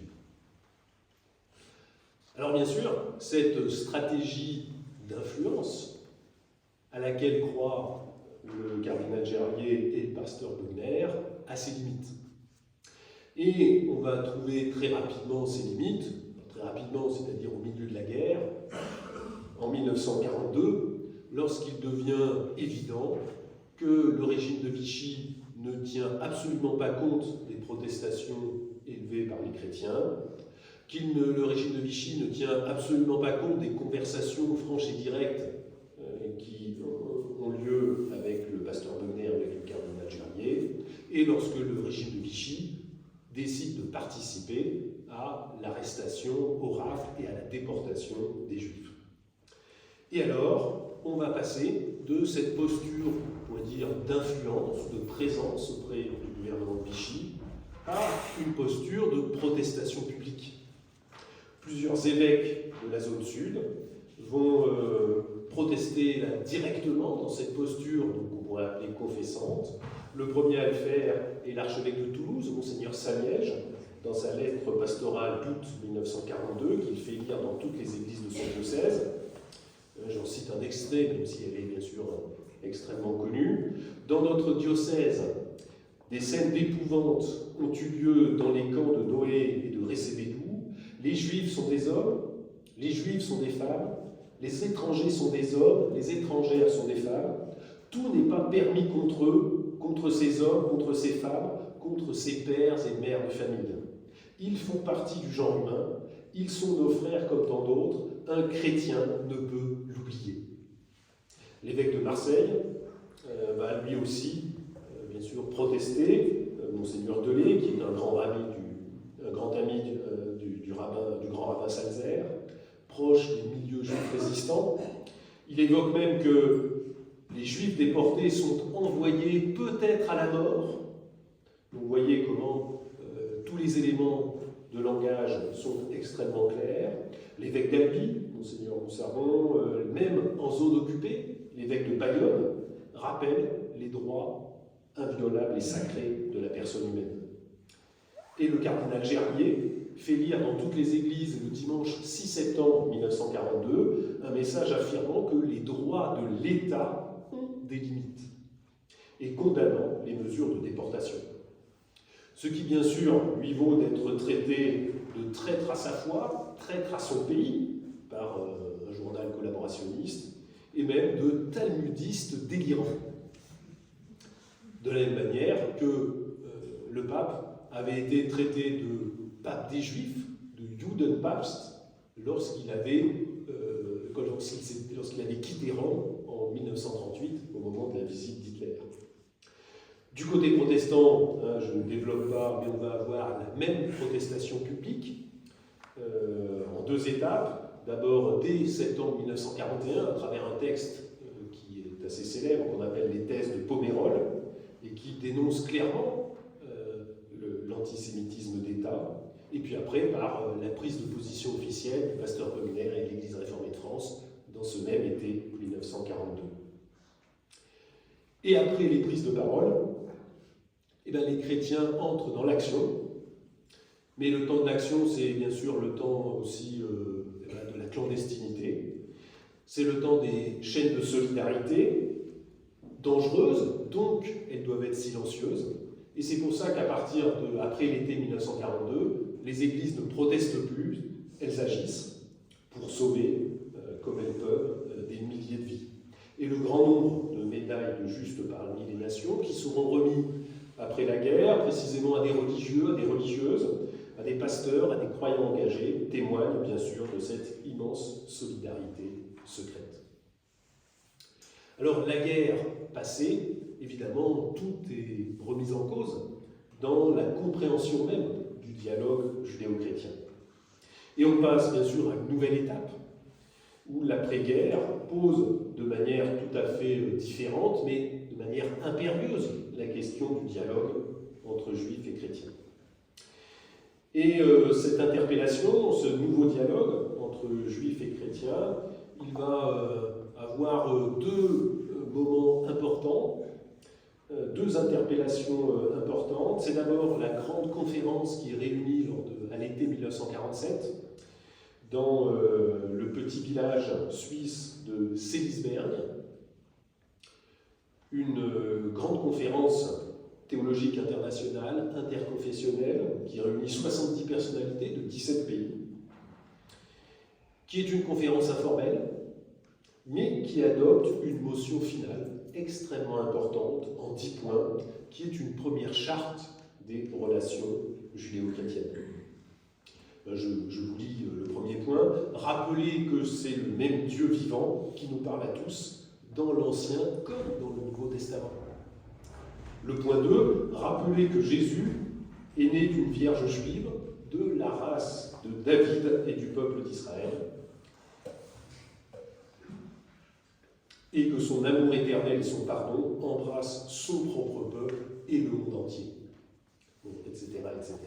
Alors bien sûr, cette stratégie d'influence à laquelle croient le cardinal Gerbier et le pasteur Bonner a ses limites. Et on va trouver très rapidement ces limites, très rapidement, c'est-à-dire au milieu de la guerre, en 1942, lorsqu'il devient évident que le régime de Vichy ne tient absolument pas compte des protestations élevées par les chrétiens, le régime de Vichy ne tient absolument pas compte des conversations franches et directes qui ont lieu avec le pasteur Bonner, avec le cardinal Gerbier, et lorsque le régime de Vichy décide de participer à l'arrestation, au raft et à la déportation des Juifs. Et alors, on va passer de cette posture, on pourrait dire, d'influence, de présence auprès du gouvernement de Vichy, à une posture de protestation publique. Plusieurs évêques de la zone sud vont protester là, directement dans cette posture qu'on pourrait appeler confessante. Le premier à le faire est l'archevêque de Toulouse, Monseigneur Saliège, dans sa lettre pastorale d'août 1942, qu'il fait lire dans toutes les églises de son diocèse. J'en cite un extrait, même si elle est bien sûr extrêmement connue. Dans notre diocèse, des scènes d'épouvante ont eu lieu dans les camps de Noé et de Récébédou. Les Juifs sont des hommes, les Juifs sont des femmes, les étrangers sont des hommes, les étrangères sont des femmes. Tout n'est pas permis contre eux, contre ces hommes, contre ces femmes, contre ces pères et mères de famille. Ils font partie du genre humain, ils sont nos frères comme tant d'autres, un chrétien ne peut l'oublier. L'évêque de Marseille va lui aussi, bien sûr, protester. Monseigneur Delay, qui est un grand ami du grand rabbin Salzer, proche des milieux juifs résistants. Il évoque même que les juifs déportés sont envoyés peut-être à la mort. Vous voyez comment tous les éléments de langage sont extrêmement clairs. L'évêque d'Albi, Monseigneur Moussardon, même en zone occupée, l'évêque de Bayonne, rappelle les droits inviolables et sacrés de la personne humaine. Et le cardinal Gerbier fait lire dans toutes les églises le dimanche 6 septembre 1942 un message affirmant que les droits de l'État ont des limites et condamnant les mesures de déportation. Ce qui, bien sûr, lui vaut d'être traité de traître à sa foi, traître à son pays, par un journal collaborationniste, et même de talmudiste délirant. De la même manière que le pape avait été traité de pape des Juifs, de Judenpapst, lorsqu'il avait lorsqu'il avait quitté Rome en 1938, au moment de la visite d'Hitler. Du côté protestant, je ne développe pas, mais on va avoir la même protestation publique en deux étapes. D'abord, dès septembre 1941, à travers un texte qui est assez célèbre, qu'on appelle les thèses de Pomerol, et qui dénonce clairement l'antisémitisme d'État. Et puis après, par la prise de position officielle du pasteur Communaire et de l'Église réformée de France, dans ce même été 1942. Et après les prises de parole, les chrétiens entrent dans l'action, mais le temps d'action, c'est bien sûr le temps aussi de la clandestinité, c'est le temps des chaînes de solidarité, dangereuses, donc elles doivent être silencieuses, et c'est pour ça qu'à partir après l'été 1942, les églises ne protestent plus, elles agissent pour sauver, comme elles peuvent, des milliers de vies. Et le grand nombre de médailles de Juste parmi les nations qui seront remis après la guerre, précisément à des religieux, à des religieuses, à des pasteurs, à des croyants engagés, témoignent bien sûr de cette immense solidarité secrète. Alors la guerre passée, évidemment, tout est remis en cause dans la compréhension même du dialogue judéo-chrétien. Et on passe bien sûr à une nouvelle étape, où l'après-guerre pose de manière tout à fait différente, mais de manière impérieuse, la question du dialogue entre juifs et chrétiens. Et cette interpellation, ce nouveau dialogue entre juifs et chrétiens, il va avoir deux moments importants, deux interpellations importantes. C'est d'abord la grande conférence qui est réunie à l'été 1947 dans le petit village suisse de Seelisberg, une grande conférence théologique internationale, interconfessionnelle, qui réunit 70 personnalités de 17 pays, qui est une conférence informelle, mais qui adopte une motion finale extrêmement importante, en 10 points, qui est une première charte des relations judéo-chrétiennes. Je vous lis le premier point. Rappelez que c'est le même Dieu vivant qui nous parle à tous, dans l'Ancien comme dans le Nouveau Testament. Le point 2, rappelez que Jésus est né d'une vierge juive, de la race de David et du peuple d'Israël, et que son amour éternel et son pardon embrassent son propre peuple et le monde entier. Bon, etc., etc.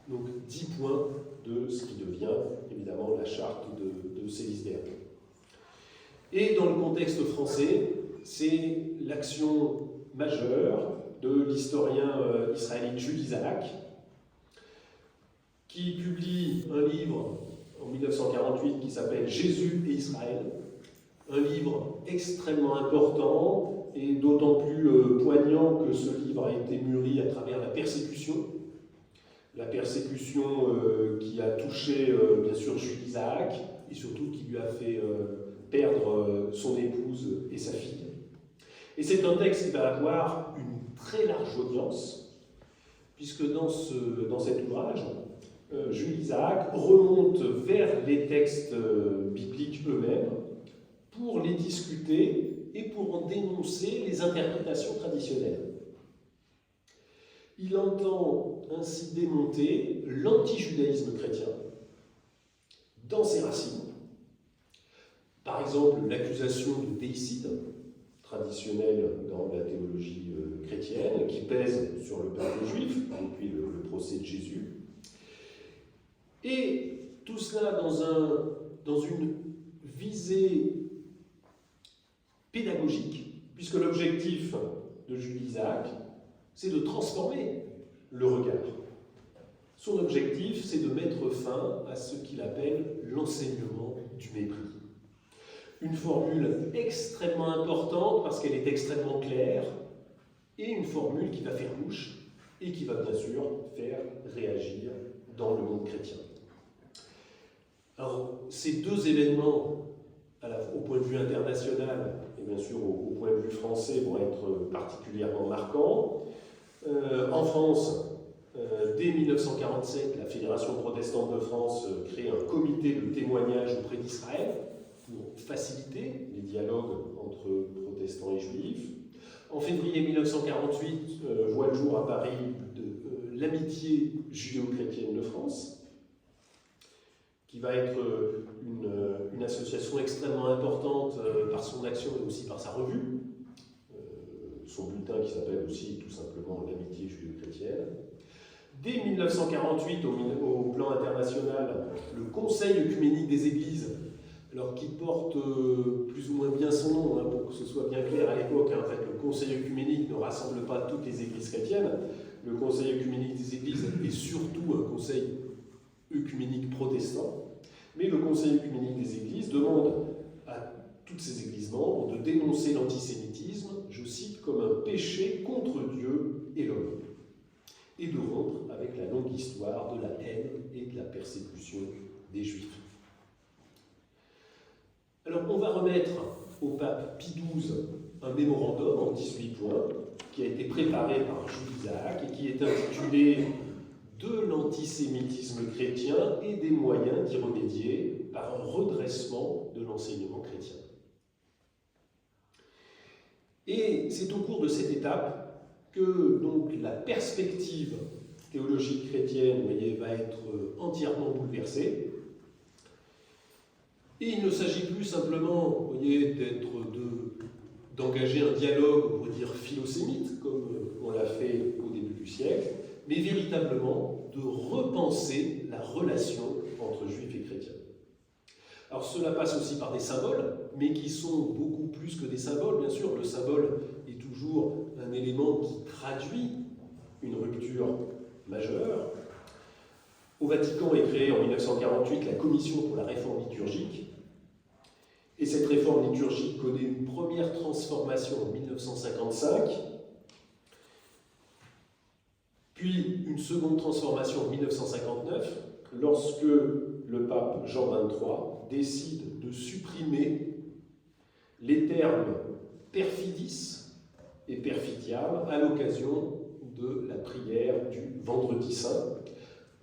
Donc 10 points de ce qui devient évidemment la charte de Seelisberg. Et dans le contexte français, c'est l'action majeure de l'historien israélite Jules Isaac, qui publie un livre en 1948 qui s'appelle « Jésus et Israël », un livre extrêmement important et d'autant plus poignant que ce livre a été mûri à travers la persécution qui a touché bien sûr Jules Isaac et surtout qui lui a fait perdre son épouse et sa fille. Et c'est un texte qui va avoir une très large audience, puisque dans cet ouvrage, Jules Isaac remonte vers les textes bibliques eux-mêmes pour les discuter et pour en dénoncer les interprétations traditionnelles. Il entend ainsi démonter l'antijudaïsme chrétien dans ses racines. Par exemple, l'accusation de déicide, traditionnelle dans la théologie chrétienne, qui pèse sur le peuple juif depuis le procès de Jésus. Et tout cela dans une visée pédagogique, puisque l'objectif de Jules Isaac, c'est de transformer le regard. Son objectif, c'est de mettre fin à ce qu'il appelle l'enseignement du mépris. Une formule extrêmement importante parce qu'elle est extrêmement claire, et une formule qui va faire mouche et qui va bien sûr faire réagir dans le monde chrétien. Alors, ces deux événements, au point de vue international et bien sûr au point de vue français, vont être particulièrement marquants. En France, dès 1947, la Fédération protestante de France crée un comité de témoignage auprès d'Israël pour faciliter les dialogues entre protestants et juifs. En février 1948, voit le jour à Paris l'Amitié judéo-chrétienne de France, qui va être une association extrêmement importante par son action et aussi par sa revue, son bulletin qui s'appelle aussi tout simplement l'Amitié judéo-chrétienne. Dès 1948, au plan international, le Conseil œcuménique des Églises, alors qui porte plus ou moins bien son nom, hein, pour que ce soit bien clair à l'époque, hein, en fait, le Conseil œcuménique ne rassemble pas toutes les églises chrétiennes. Le Conseil œcuménique des Églises est surtout un conseil œcuménique protestant, mais le Conseil œcuménique des Églises demande à toutes ces églises membres de dénoncer l'antisémitisme, je cite, comme un péché contre Dieu et l'homme, et de rompre avec la longue histoire de la haine et de la persécution des Juifs. Alors on va remettre au pape Pie XII un mémorandum en 18 points qui a été préparé par Jules Isaac et qui est intitulé « De l'antisémitisme chrétien et des moyens d'y remédier par un redressement de l'enseignement chrétien ». Et c'est au cours de cette étape que donc, la perspective théologique chrétienne, vous voyez, va être entièrement bouleversée. Et il ne s'agit plus simplement, vous voyez, d'engager un dialogue, on va dire, philosémite, comme on l'a fait au début du siècle, mais véritablement de repenser la relation entre juifs et chrétiens. Alors cela passe aussi par des symboles, mais qui sont beaucoup plus que des symboles, bien sûr. Le symbole est toujours un élément qui traduit une rupture majeure. Au Vatican est créée en 1948 la Commission pour la réforme liturgique. Et cette réforme liturgique connaît une première transformation en 1955, puis une seconde transformation en 1959, lorsque le pape Jean XXIII décide de supprimer les termes perfidis et perfidiam à l'occasion de la prière du Vendredi Saint,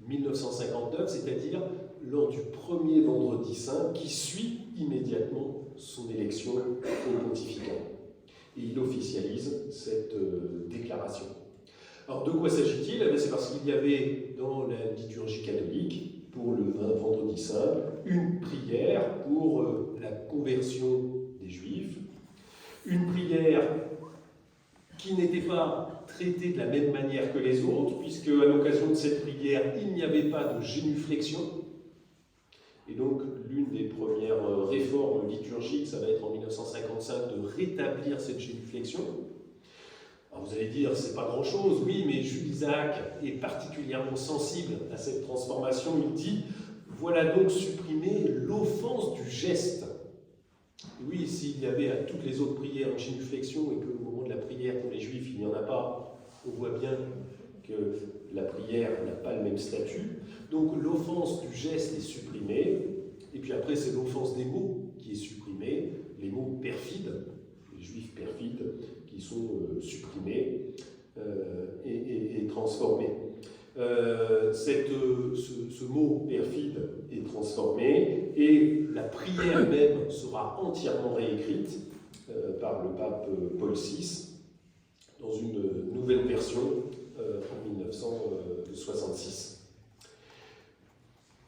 1959, c'est-à-dire lors du premier Vendredi Saint qui suit immédiatement son élection au pontificat. Et il officialise cette déclaration. Alors de quoi s'agit-il? C'est parce qu'il y avait dans la liturgie catholique, pour le Vendredi Saint, une prière pour la conversion des Juifs, une prière qui n'était pas traitée de la même manière que les autres, puisque à l'occasion de cette prière, il n'y avait pas de génuflexion. Et donc, l'une des premières réformes liturgiques, ça va être en 1955, de rétablir cette génuflexion. Alors vous allez dire, c'est pas grand-chose, oui, mais Jules Isaac est particulièrement sensible à cette transformation. Il dit, voilà donc supprimer l'offense du geste. Et oui, s'il y avait à toutes les autres prières une génuflexion et qu'au moment de la prière pour les Juifs, il n'y en a pas, on voit bien que la prière n'a pas le même statut. Donc l'offense du geste est supprimée, et puis après c'est l'offense des mots qui est supprimée, les mots perfides, les Juifs perfides, qui sont supprimés et transformés. Ce mot perfide est transformé et la prière même sera entièrement réécrite par le pape Paul VI dans une nouvelle version en 1966.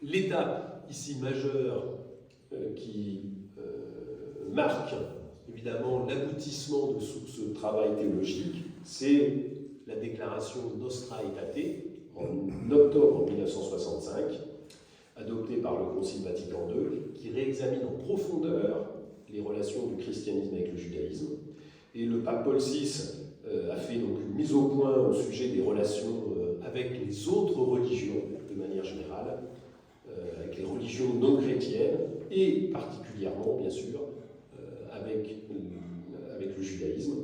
L'étape ici majeure qui marque évidemment l'aboutissement de ce travail théologique, c'est la déclaration Nostra Aetate en octobre 1965, adoptée par le Concile Vatican II, qui réexamine en profondeur les relations du christianisme avec le judaïsme. Et le pape Paul VI a fait donc une mise au point au sujet des relations avec les autres religions, de manière générale, avec les religions non chrétiennes, et particulièrement, bien sûr, avec le judaïsme.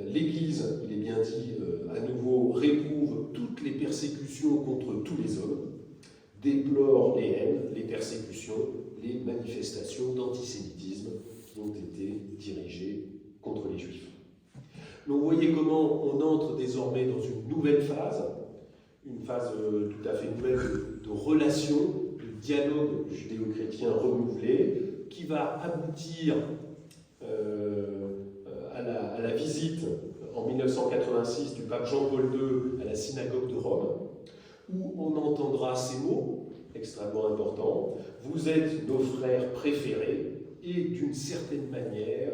L'Église, il est bien dit, à nouveau réprouve toutes les persécutions contre tous les hommes, déplore les haines, les persécutions, les manifestations d'antisémitisme qui ont été dirigées contre les Juifs. Donc vous voyez comment on entre désormais dans une nouvelle phase, une phase tout à fait nouvelle de relation, de dialogue judéo-chrétien renouvelé, qui va aboutir à la visite en 1986 du pape Jean-Paul II à la synagogue de Rome, où on entendra ces mots extrêmement importants: vous êtes nos frères préférés et d'une certaine manière,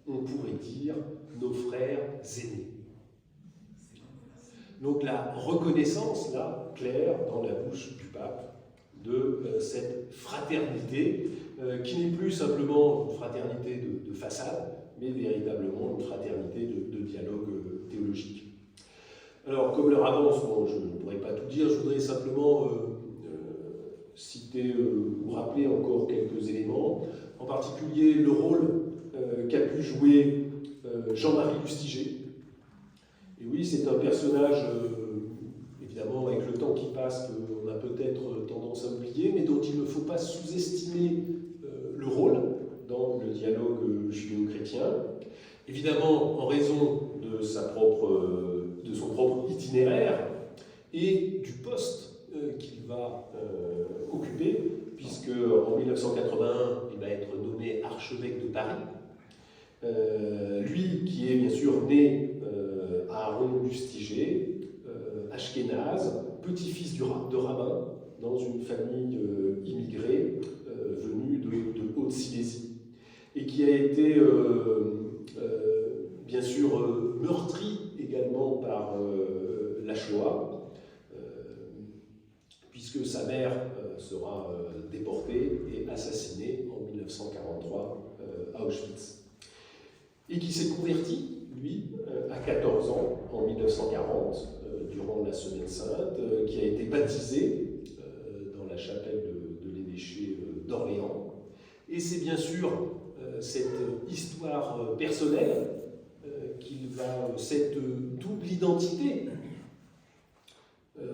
on pourrait dire nos frères aînés. Donc la reconnaissance, là, claire, dans la bouche du pape, de cette fraternité, qui n'est plus simplement une fraternité de façade, mais véritablement une fraternité de dialogue théologique. Alors, comme l'heure avance, bon, je ne pourrais pas tout dire, je voudrais simplement citer ou rappeler encore quelques éléments, en particulier le rôle qu'a pu jouer Jean-Marie Lustiger. Et oui, c'est un personnage, évidemment, avec le temps qui passe, qu'on a peut-être tendance à oublier, mais dont il ne faut pas sous-estimer le rôle dans le dialogue judéo-chrétien. Évidemment, en raison de son propre itinéraire et du poste qu'il va occuper, puisque en 1981, il va être nommé archevêque de Paris. Lui, qui est bien sûr né à Aaron-Lustiger, ashkénaze, petit-fils de rabbin, dans une famille immigrée venue de Haute-Silésie, et qui a été bien sûr meurtri également par la Shoah, puisque sa mère sera déportée et assassinée en 1943 à Auschwitz. Et qui s'est converti, lui, à 14 ans, en 1940, durant la Semaine Sainte, qui a été baptisé dans la chapelle de l'évêché d'Orléans. Et c'est bien sûr cette histoire personnelle qu'il va, cette double identité,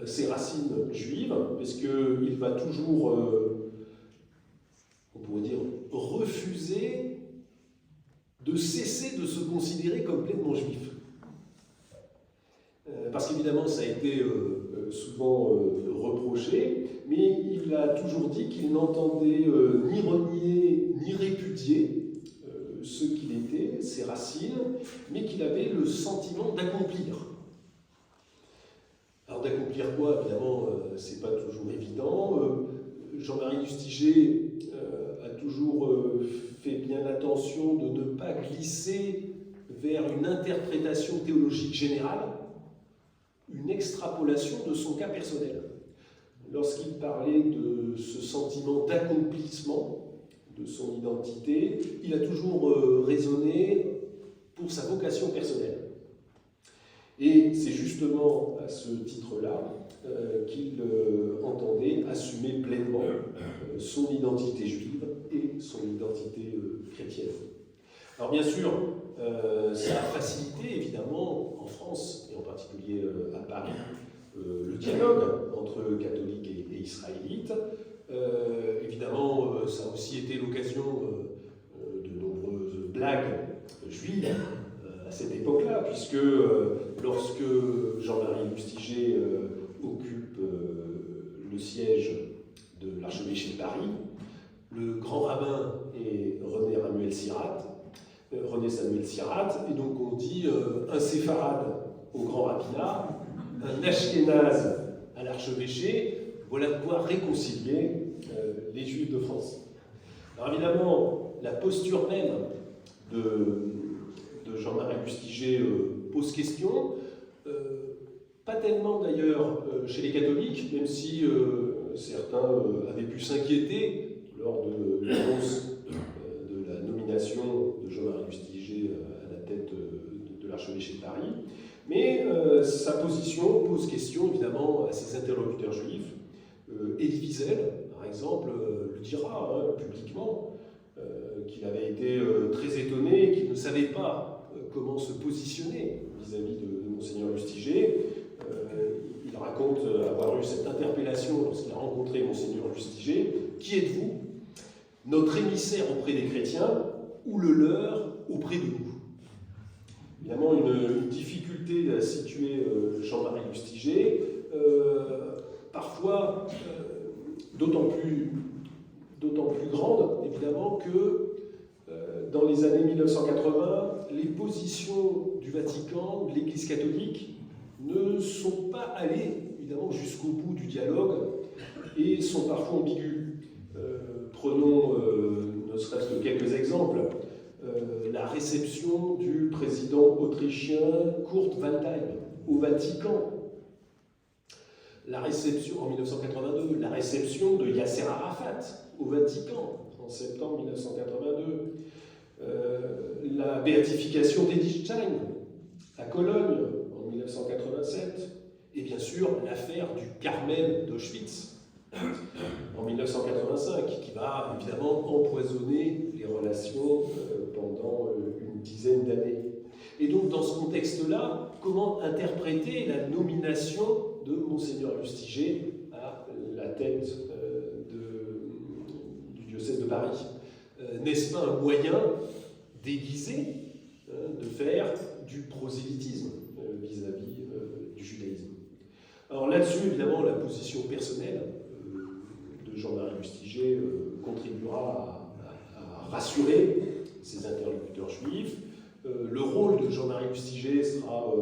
ses racines juives, parce qu'il va toujours, on pourrait dire, refuser de cesser de se considérer comme pleinement juif. Parce qu'évidemment, ça a été souvent reproché, mais il a toujours dit qu'il n'entendait ni renier, ni répudier ce qu'il était, ses racines, mais qu'il avait le sentiment d'accomplir. Alors d'accomplir quoi? Évidemment, c'est pas toujours évident. Jean-Marie Lustiger a toujours fait bien attention de ne pas glisser vers une interprétation théologique générale, une extrapolation de son cas personnel. Lorsqu'il parlait de ce sentiment d'accomplissement de son identité, il a toujours raisonné pour sa vocation personnelle. Et c'est justement à ce titre-là qu'il entendait assumer pleinement son identité juive et son identité chrétienne. Alors bien sûr, ça a facilité évidemment en France, et en particulier à Paris, le dialogue entre catholiques et israélites. Évidemment, ça a aussi été l'occasion de nombreuses blagues juives à cette époque-là, puisque lorsque Jean-Marie Lustiger occupe le siège de l'archevêché de Paris, le grand rabbin est René Samuel Sirat, et donc on dit un séfarade au grand rabbinat, un ashkénaze à l'archevêché, voilà de quoi réconcilier les Juifs de France. Alors évidemment, la posture même de Jean-Marie Lustiger pose question, pas tellement d'ailleurs chez les catholiques, même si certains avaient pu s'inquiéter lors de l'annonce de la nomination de Jean-Marie Lustiger à la tête de l'archevêché de Paris. Mais sa position pose question évidemment à ses interlocuteurs juifs. Élie Wiesel, par exemple, le dira publiquement qu'il avait été très étonné et qu'il ne savait pas comment se positionner vis-à-vis de Monseigneur Lustiger. Il raconte avoir eu cette interpellation lorsqu'il a rencontré Monseigneur Lustiger. Qui êtes-vous? Notre émissaire auprès des chrétiens ou le leur auprès de nous? Évidemment, une difficulté à situer Jean-Marie Lustiger, parfois d'autant plus d'autant plus grande, évidemment, que dans les années 1980, les positions du Vatican, de l'Église catholique, ne sont pas allées, évidemment, jusqu'au bout du dialogue et sont parfois ambiguës. Prenons ne serait-ce que quelques exemples. La réception du président autrichien Kurt Waldheim au Vatican. La réception, en 1982, la réception de Yasser Arafat au Vatican, en septembre 1982. La béatification d'Edith Stein à Cologne en 1987. Et bien sûr, l'affaire du Carmel d'Auschwitz en 1985, qui va évidemment empoisonner les relations pendant une dizaine d'années. Et donc, dans ce contexte-là, comment interpréter la nomination de Monseigneur Lustiger à la tête du diocèse de Paris? N'est-ce pas un moyen déguisé de faire du prosélytisme vis-à-vis du judaïsme? Alors là-dessus, évidemment, la position personnelle de Jean-Marie Lustiger contribuera à rassurer ses interlocuteurs juifs. Le rôle de Jean-Marie Lustiger sera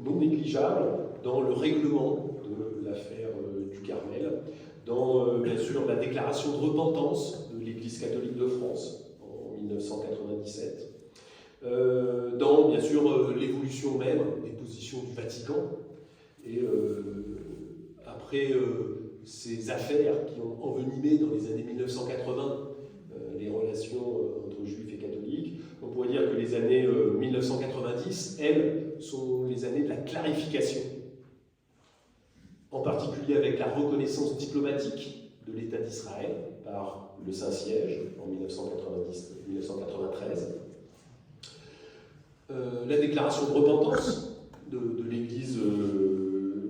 non négligeable dans le règlement de l'affaire du Carmel, dans bien sûr la déclaration de repentance de l'Église catholique de France en 1997, dans bien sûr l'évolution même des positions du Vatican. Et après ces affaires qui ont envenimé dans les années 1980 les relations entre juifs et catholiques, on pourrait dire que les années 1990, elles, sont les années de la clarification, en particulier avec la reconnaissance diplomatique de l'État d'Israël par le Saint-Siège en 1993, la déclaration de repentance de l'Église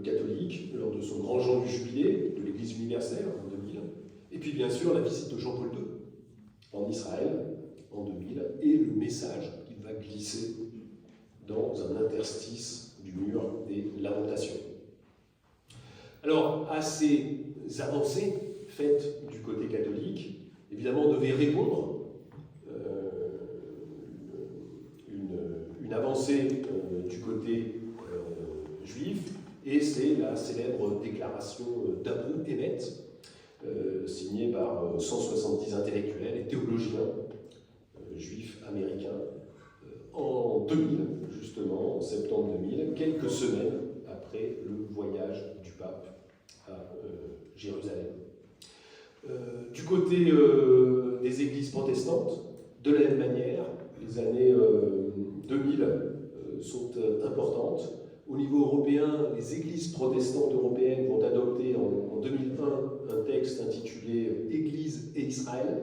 catholique lors de son grand jour du jubilé de l'Église universelle en 2000, et puis bien sûr la visite de Jean-Paul II en Israël en 2000, et le message qu'il va glisser dans un interstice du mur des lamentations. Alors, à ces avancées faites du côté catholique, évidemment, on devait répondre une avancée du côté juif, et c'est la célèbre déclaration d'Abrou Emet, signée par 170 intellectuels et théologiens juifs américains en 2000, justement, en septembre 2000, quelques semaines après le voyage du pape à Jérusalem. Du côté des églises protestantes, de la même manière, les années 2000 sont importantes. Au niveau européen, les églises protestantes européennes vont adopter en 2001 un texte intitulé « Église et Israël »,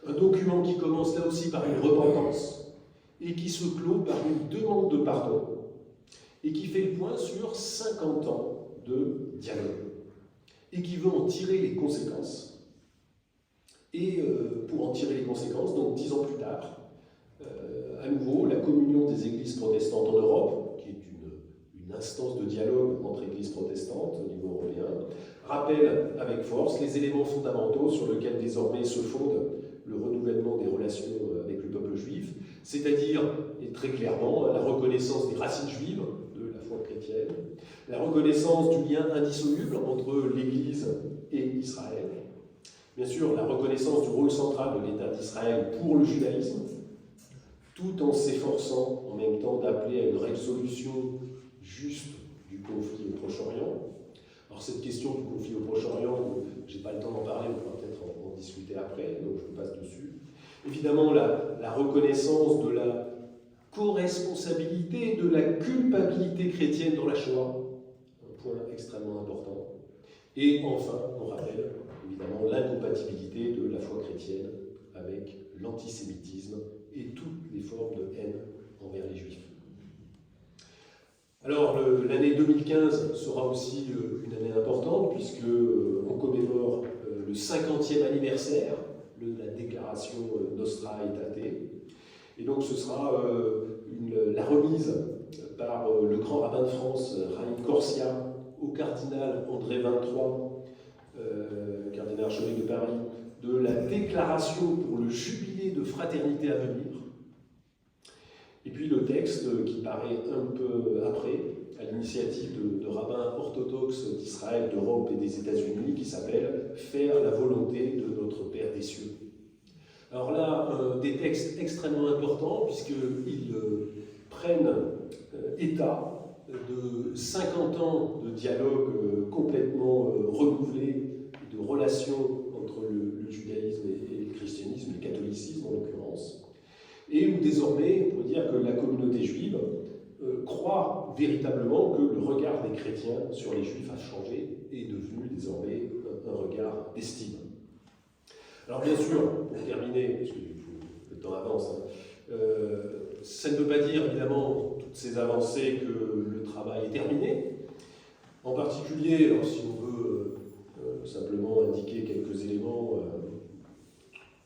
un document qui commence là aussi par une repentance et qui se clôt par une demande de pardon et qui fait le point sur 50 ans de dialogue et qui veut en tirer les conséquences. Et pour en tirer les conséquences, donc 10 ans plus tard, à nouveau, la communion des églises protestantes en Europe, qui est une instance de dialogue entre églises protestantes au niveau européen, rappelle avec force les éléments fondamentaux sur lesquels désormais se fonde le renouvellement des relations avec le peuple juif, c'est-à-dire, et très clairement, la reconnaissance des racines juives de la foi chrétienne, la reconnaissance du lien indissoluble entre l'Église et Israël, bien sûr la reconnaissance du rôle central de l'État d'Israël pour le judaïsme, tout en s'efforçant en même temps d'appeler à une résolution juste du conflit au Proche-Orient. Alors cette question du conflit au Proche-Orient, je n'ai pas le temps d'en parler, on pourra peut-être en discuter après, donc je passe dessus. Évidemment, la reconnaissance de la co-responsabilité, de la culpabilité chrétienne dans la Shoah, un point extrêmement important. Et enfin, on rappelle évidemment l'incompatibilité de la foi chrétienne avec l'antisémitisme et toutes les formes de haine envers les Juifs. Alors, l'année 2015 sera aussi une année importante, puisqu'on commémore le 50e anniversaire de la déclaration Nostra Aetate. Et donc, ce sera la remise par le grand rabbin de France, Raïm Corsia, au cardinal André XXIII, cardinal archevêque de Paris, de la déclaration pour le jubilé de fraternité à venir. Et puis le texte qui paraît un peu après, à l'initiative de rabbins orthodoxes d'Israël, d'Europe et des États-Unis, qui s'appelle « Faire la volonté de notre Père des cieux ». Alors là, des textes extrêmement importants, puisqu'ils prennent état de 50 ans de dialogue complètement renouvelé, de relations entre le judaïsme et le christianisme, le catholicisme en l'occurrence, et où désormais, on peut dire que la communauté juive croit véritablement que le regard des chrétiens sur les juifs a changé et est devenu désormais un regard d'estime. Alors bien sûr, pour terminer, parce que le temps avance, ça ne veut pas dire évidemment toutes ces avancées que le travail est terminé. En particulier, alors, si on veut simplement indiquer quelques éléments,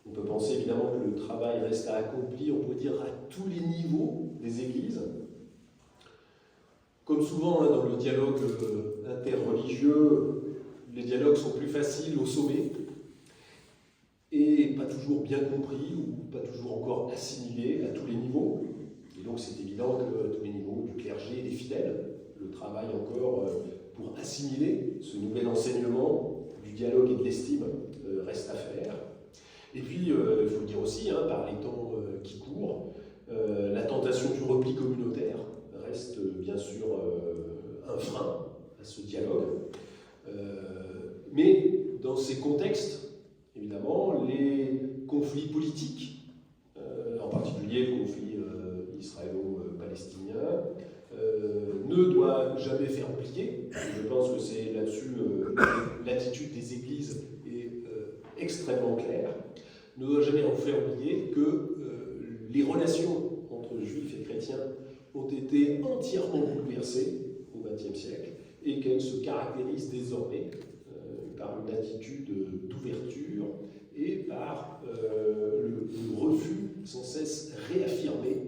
on peut penser évidemment que le travail reste à accomplir, on peut dire à tous les niveaux des églises. Comme souvent dans le dialogue interreligieux, les dialogues sont plus faciles au sommet et pas toujours bien compris ou pas toujours encore assimilés à tous les niveaux. Et donc c'est évident qu'à tous les niveaux, du clergé et des fidèles, le travail encore pour assimiler ce nouvel enseignement du dialogue et de l'estime reste à faire. Et puis, il faut le dire aussi, par les temps qui courent, la tentation du repli communautaire reste bien sûr un frein à ce dialogue. Mais dans ces contextes, évidemment, les conflits politiques, en particulier le conflit israélo-palestinien, ne doit jamais faire oublier, je pense que c'est là-dessus l'attitude des églises est extrêmement claire, ne doit jamais en faire oublier que les relations entre juifs et chrétiens ont été entièrement bouleversées au XXe siècle et qu'elles se caractérisent désormais par une attitude d'ouverture et par le refus sans cesse réaffirmé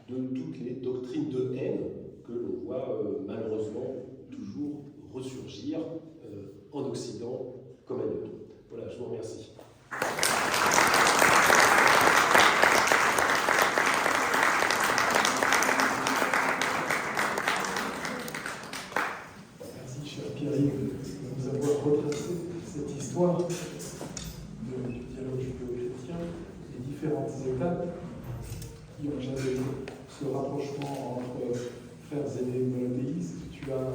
de toutes les doctrines de haine que l'on voit malheureusement toujours ressurgir en Occident comme ailleurs. Voilà, je vous remercie. Merci, cher Pierre-Yves, de nous avoir retracé cette histoire du dialogue judéo-chrétien, les différentes étapes qui ont jalonné ce rapprochement entre frères aînés monothéistes. Tu as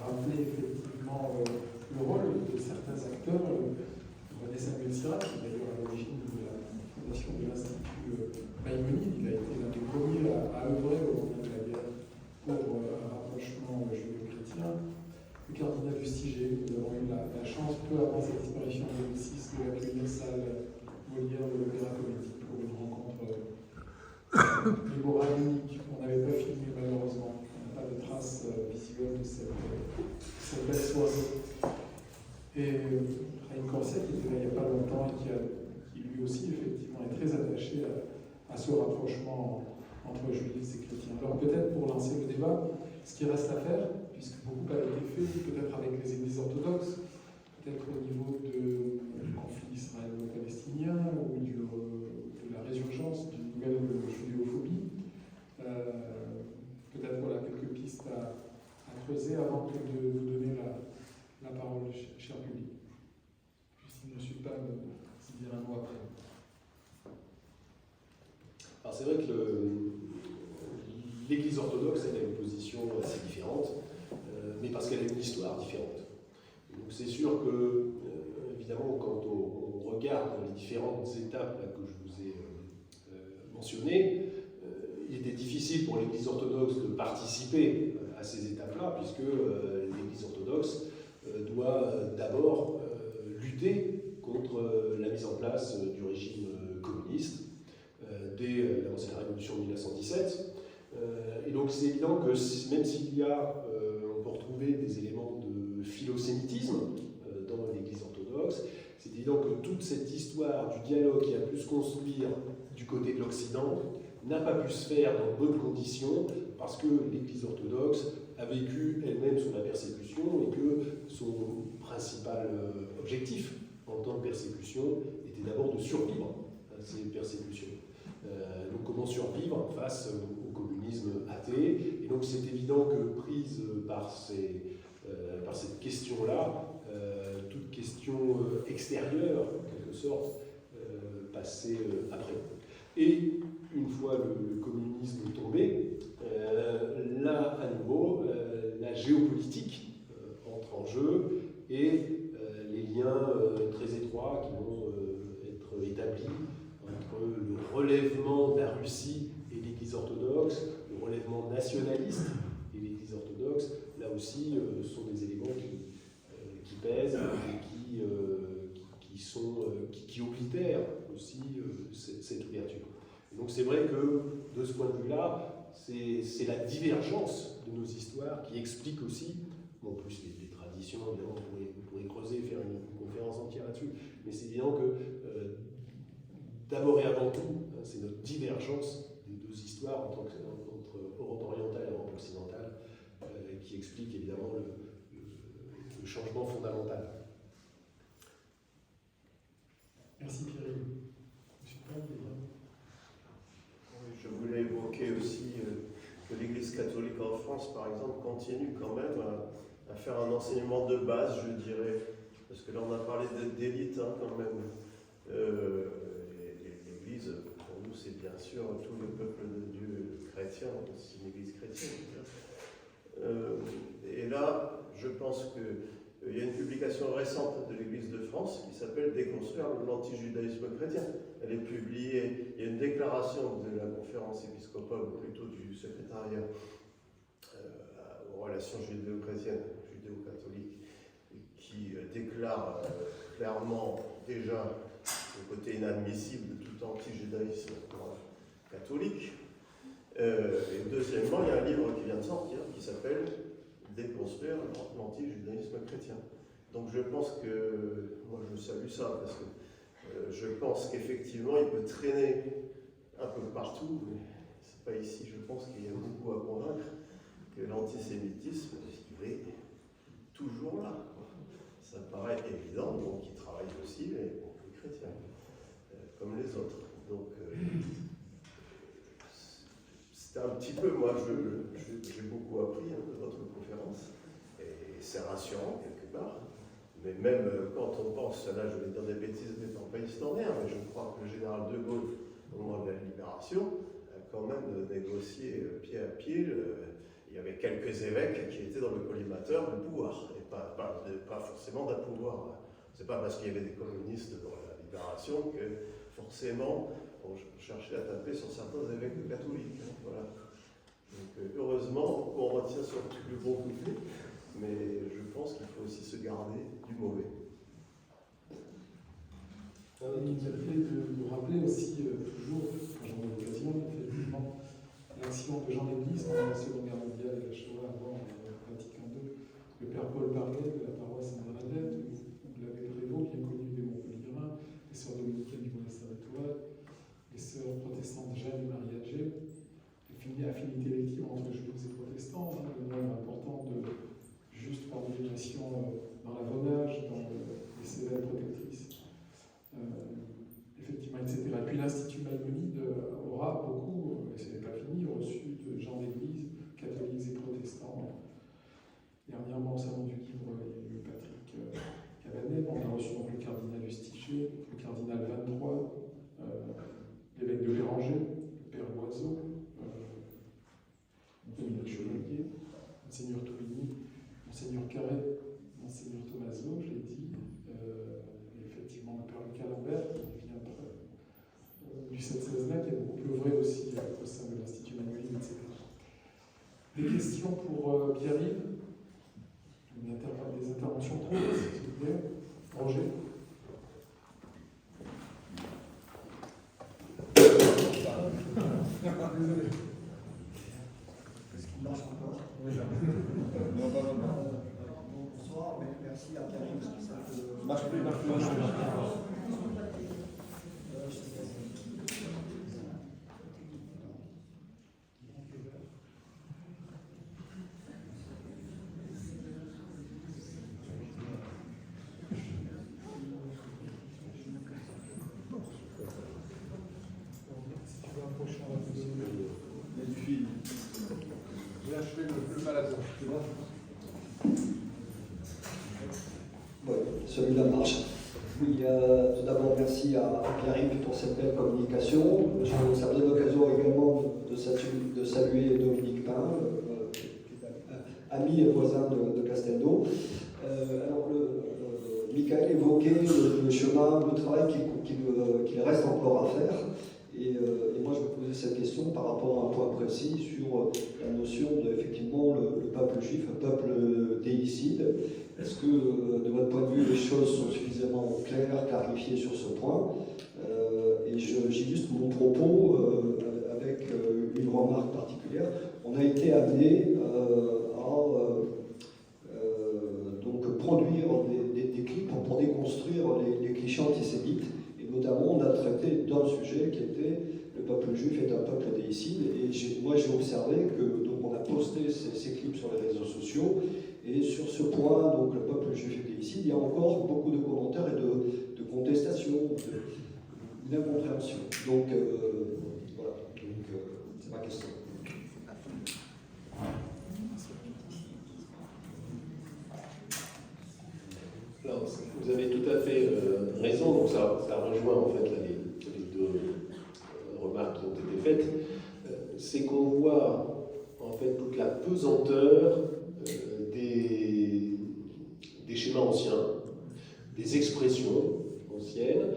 rappelé effectivement le rôle de certains acteurs. René Samuel Sirac, qui est d'ailleurs à l'origine de la fondation de l'Institut Maïmonide, il a été l'un des premiers à œuvrer au moment de la guerre pour un rapprochement judéo-chrétien. Le cardinal Lustiger, nous avons eu la chance, peu avant sa disparition en 2006, de l'accueillir salle Molière de l'Opéra Comédie pour une rencontre mémorable. On n'avait pas filmé malheureusement, on n'a pas de traces visuelles de cette belle soirée. Et Raïm Corset, qui était là il n'y a pas longtemps et qui lui aussi effectivement est très attaché à ce rapprochement entre juifs et chrétiens. Alors peut-être pour lancer le débat, ce qui reste à faire, puisque beaucoup a été fait, peut-être avec les églises orthodoxes, peut-être au niveau du conflit israélo-palestinien ou de la résurgence d'une nouvelle judéophobie, peut-être voilà quelques pistes à creuser avant de vous donner la parole, cher public. Si M. Pam s'y dire un mot après. Alors c'est vrai que l'Église orthodoxe elle a une position assez différente, mais parce qu'elle a une histoire différente. Donc c'est sûr que, évidemment, quand on regarde les différentes étapes là, que je vous ai mentionnées, il était difficile pour l'Église orthodoxe de participer à ces étapes-là, puisque l'Église orthodoxe doit d'abord lutter contre la mise en place du régime communiste dès l'avancée de la Révolution de 1917. Et donc c'est évident que même s'il y a, on peut retrouver des éléments de philosémitisme dans l'Église orthodoxe, c'est évident que toute cette histoire du dialogue qui a pu se construire du côté de l'Occident n'a pas pu se faire dans de bonnes conditions parce que l'Église orthodoxe a vécu elle-même sous la persécution et que son principal objectif en tant que persécution survivre à ces persécutions. Donc comment survivre face au communisme athée. Et donc c'est évident que prise par cette question-là, toute question extérieure, en quelque sorte, passait après. Et une fois le communisme tombé, là à nouveau, la géopolitique entre en jeu et les liens très étroits qui vont être établis entre le relèvement de la Russie et l'Église orthodoxe, le relèvement nationaliste et l'Église orthodoxe. Là aussi, ce sont des éléments qui pèsent et qui oblitèrent aussi cette ouverture. Et donc c'est vrai que de ce point de vue-là, c'est la divergence de nos histoires qui explique aussi, bon, plus les traditions, évidemment, on pourrait creuser et faire une conférence entière là-dessus, mais c'est évident que d'abord et avant tout, c'est notre divergence des deux histoires entre Europe orientale et Europe occidentale qui explique évidemment le changement fondamental. Merci Pierre. Je voulais évoquer aussi que l'Église catholique en France, par exemple, continue quand même à faire un enseignement de base, je dirais, parce que là on a parlé d'élite quand même. L'Église, pour nous, c'est bien sûr tout le peuple de Dieu chrétien, c'est une Église chrétienne. Et là, je pense qu'il y a une publication récente de l'Église de France qui s'appelle « Déconstruire l'antijudaïsme chrétien ». Elle est publiée, il y a une déclaration de la conférence épiscopale, ou plutôt du secrétariat aux relations judéo-chrétiennes, judéo-catholiques, qui déclare clairement déjà le côté inadmissible de tout anti-judaïsme catholique. Et deuxièmement, il y a un livre qui vient de sortir qui s'appelle « Déconstruire l'anti-judaïsme chrétien ». Donc je pense que, moi je salue ça, parce que je pense qu'effectivement il peut traîner un peu partout, mais c'est pas ici, je pense qu'il y a beaucoup à convaincre que l'antisémitisme, il est toujours là. Ça paraît évident, donc il travaille aussi les chrétiens, comme les autres. Donc c'était un petit peu, moi j'ai beaucoup appris de votre conférence, et c'est rassurant quelque part. Mais même quand on pense, là je vais dire des bêtises n'étant pas historien, mais je crois que le général de Gaulle, au moment de la Libération, a quand même négocié pied à pied. Il y avait quelques évêques qui étaient dans le collimateur du pouvoir, et pas forcément d'un pouvoir. C'est pas parce qu'il y avait des communistes dans la Libération que forcément on cherchait à taper sur certains évêques catholiques. Voilà. Donc heureusement on retient surtout le bon côté. Mais je pense qu'il faut aussi se garder du mauvais. Il me fait de nous rappeler aussi, toujours, quand j'en ai l'occasion, effectivement, l'action de Jean d'Église pendant la Seconde Guerre mondiale et la Shoah avant Vatican II. Le père Paul parlait de la paroisse Sainte-Bernadette, ou de l'abbé Prévost, bien connu des Montpellierins, les sœurs dominicaines du monastère de Tourelle, les sœurs protestantes Jeanne et Marie Adjé, affinité élective entre juifs et protestants, le nombre important de juste par désignation dans l'avonnage, dans les célèbres protectrices, effectivement, etc. Et puis l'Institut Maïmonide aura beaucoup, et ce n'est pas fini, reçu de gens d'église, catholiques et protestants. Dernièrement, au Salon du Livre, il y a eu Patrick Cabanet, on a reçu donc le cardinal Lustiger, le cardinal 23, l'évêque de Béranger, le père Loiseau, Dominique Chevalier, Monseigneur Touligny, Monseigneur Carré, Monseigneur Tomaso, je l'ai dit, et effectivement le père Lucas Lambert, qui vient du 7-16 qui a beaucoup œuvré aussi au sein de l'Institut Manuelin, etc. Des questions pour Pierre-Yves? Des interventions trop, s'il vous plaît. Roger? Désolé. Est-ce qu'il marche encore? Oui, Bonsoir, merci à Pierre. marche plus. Tu vois. Oui, celui-là marche. Oui, tout d'abord, merci à Pierre-Yves pour cette belle communication. Ça me donne l'occasion également de saluer Dominique Pain, ami et voisin de Castelnau. Alors, Michael évoquait le chemin, le travail qu'il reste encore à faire. Et moi, je me posais cette question par rapport à un point précis sur la notion effectivement le peuple juif, un peuple déicide. Est-ce que, de votre point de vue, les choses sont suffisamment claires, clarifiées sur ce point? Et j'illustre mon propos avec une remarque particulière. On a été amené donc produire des clips pour déconstruire les clichés antisémites. Et notamment, on a traité d'un sujet qui était le peuple juif est un peuple déicide. Et moi, j'ai observé que donc on a posté ces clips sur les réseaux sociaux. Et sur ce point, donc le peuple juif est déicide, il y a encore beaucoup de commentaires et de contestations, d'incompréhension. Donc voilà, c'est ma question. Alors, vous avez tout à fait raison, donc ça rejoint en fait les deux remarques qui ont été faites. C'est qu'on voit en fait toute la pesanteur des schémas anciens, des expressions anciennes,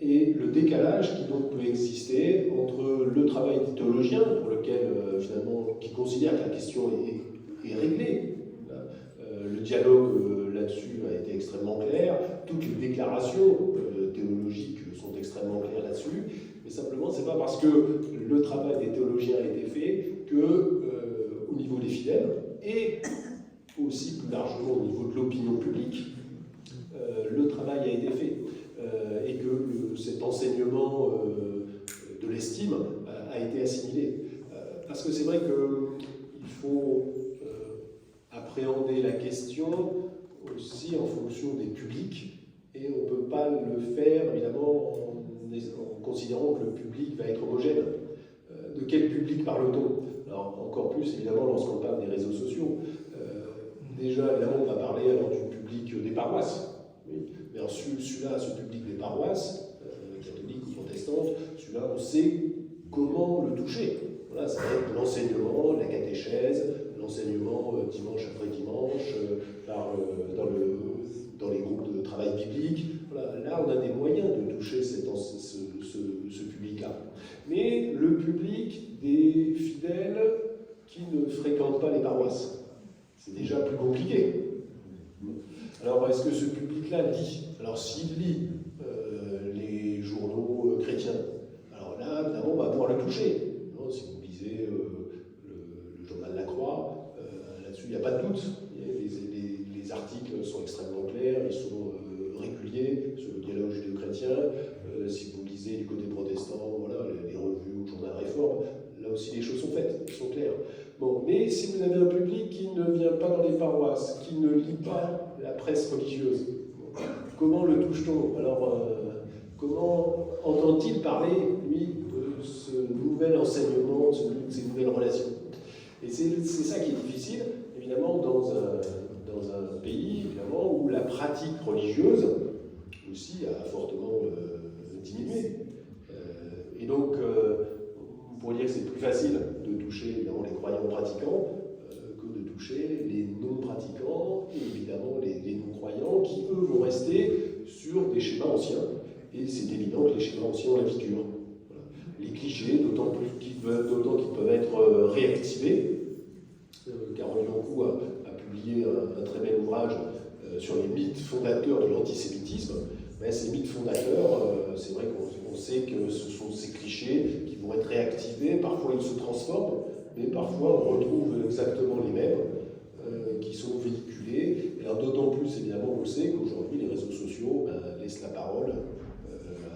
et le décalage qui donc peut exister entre le travail des théologiens, pour lequel finalement, qui considère que la question est réglée. Le dialogue là-dessus a été extrêmement clair, toutes les déclarations théologiques sont extrêmement claires là-dessus, mais simplement c'est pas parce que le travail des théologiens a été fait que au niveau des fidèles et aussi plus largement au niveau de l'opinion publique, le travail a été fait et que cet enseignement de l'estime a été assimilé. Parce que c'est vrai qu'il faut appréhender la question aussi en fonction des publics et on ne peut pas le faire évidemment en considérant que le public va être homogène. De quel public parle-t-on? Alors encore plus évidemment lorsqu'on parle des réseaux sociaux. Déjà évidemment on va parler alors du public des paroisses. Oui. Mais celui-là, ce public des paroisses, catholiques ou protestantes, celui-là on sait comment le toucher. Voilà, ça va être l'enseignement, la catéchèse, l'enseignement dimanche après dimanche, dans les groupes de travail biblique. Voilà, là, on a des moyens de toucher ce public-là. Mais le public des fidèles qui ne fréquentent pas les paroisses, c'est déjà plus compliqué. Alors, est-ce que ce public-là lit? Alors, s'il lit les journaux chrétiens, alors là, évidemment, on va pouvoir le toucher. Non, si vous lisez le journal La Croix, là-dessus, il n'y a pas de doute. Les articles sont extrêmement clairs, ils sont réguliers sur le dialogue judéo-chrétien. Si vous lisez du côté protestant, voilà, les revues ou le journal Réforme, là aussi les choses sont faites, elles sont claires. Bon, mais si vous avez un public qui ne vient pas dans les paroisses, qui ne lit pas la presse religieuse, comment le touche-t-on? Alors, comment entend-il parler, lui, de ce nouvel enseignement, de ces nouvelles relations? Et c'est ça qui est difficile, évidemment, dans un pays évidemment, où la pratique religieuse aussi a fortement diminué. Et donc, on pourrait dire que c'est plus facile de toucher évidemment les croyants pratiquants que de toucher les non-pratiquants et évidemment les non-croyants qui, eux, vont rester sur des schémas anciens. Et c'est évident que les schémas anciens ont la piqûre. Voilà. Les clichés, d'autant qu'ils peuvent être réactivés. Carole Yankou a publié un très bel ouvrage sur les mythes fondateurs de l'antisémitisme. Mais ces mythes fondateurs, c'est vrai qu'on sait que ce sont ces clichés qui vont être réactivés. Parfois, ils se transforment, mais parfois, on retrouve exactement les mêmes qui sont véhiculés. Et alors, d'autant plus, évidemment, on le sait qu'aujourd'hui, les réseaux sociaux laissent la parole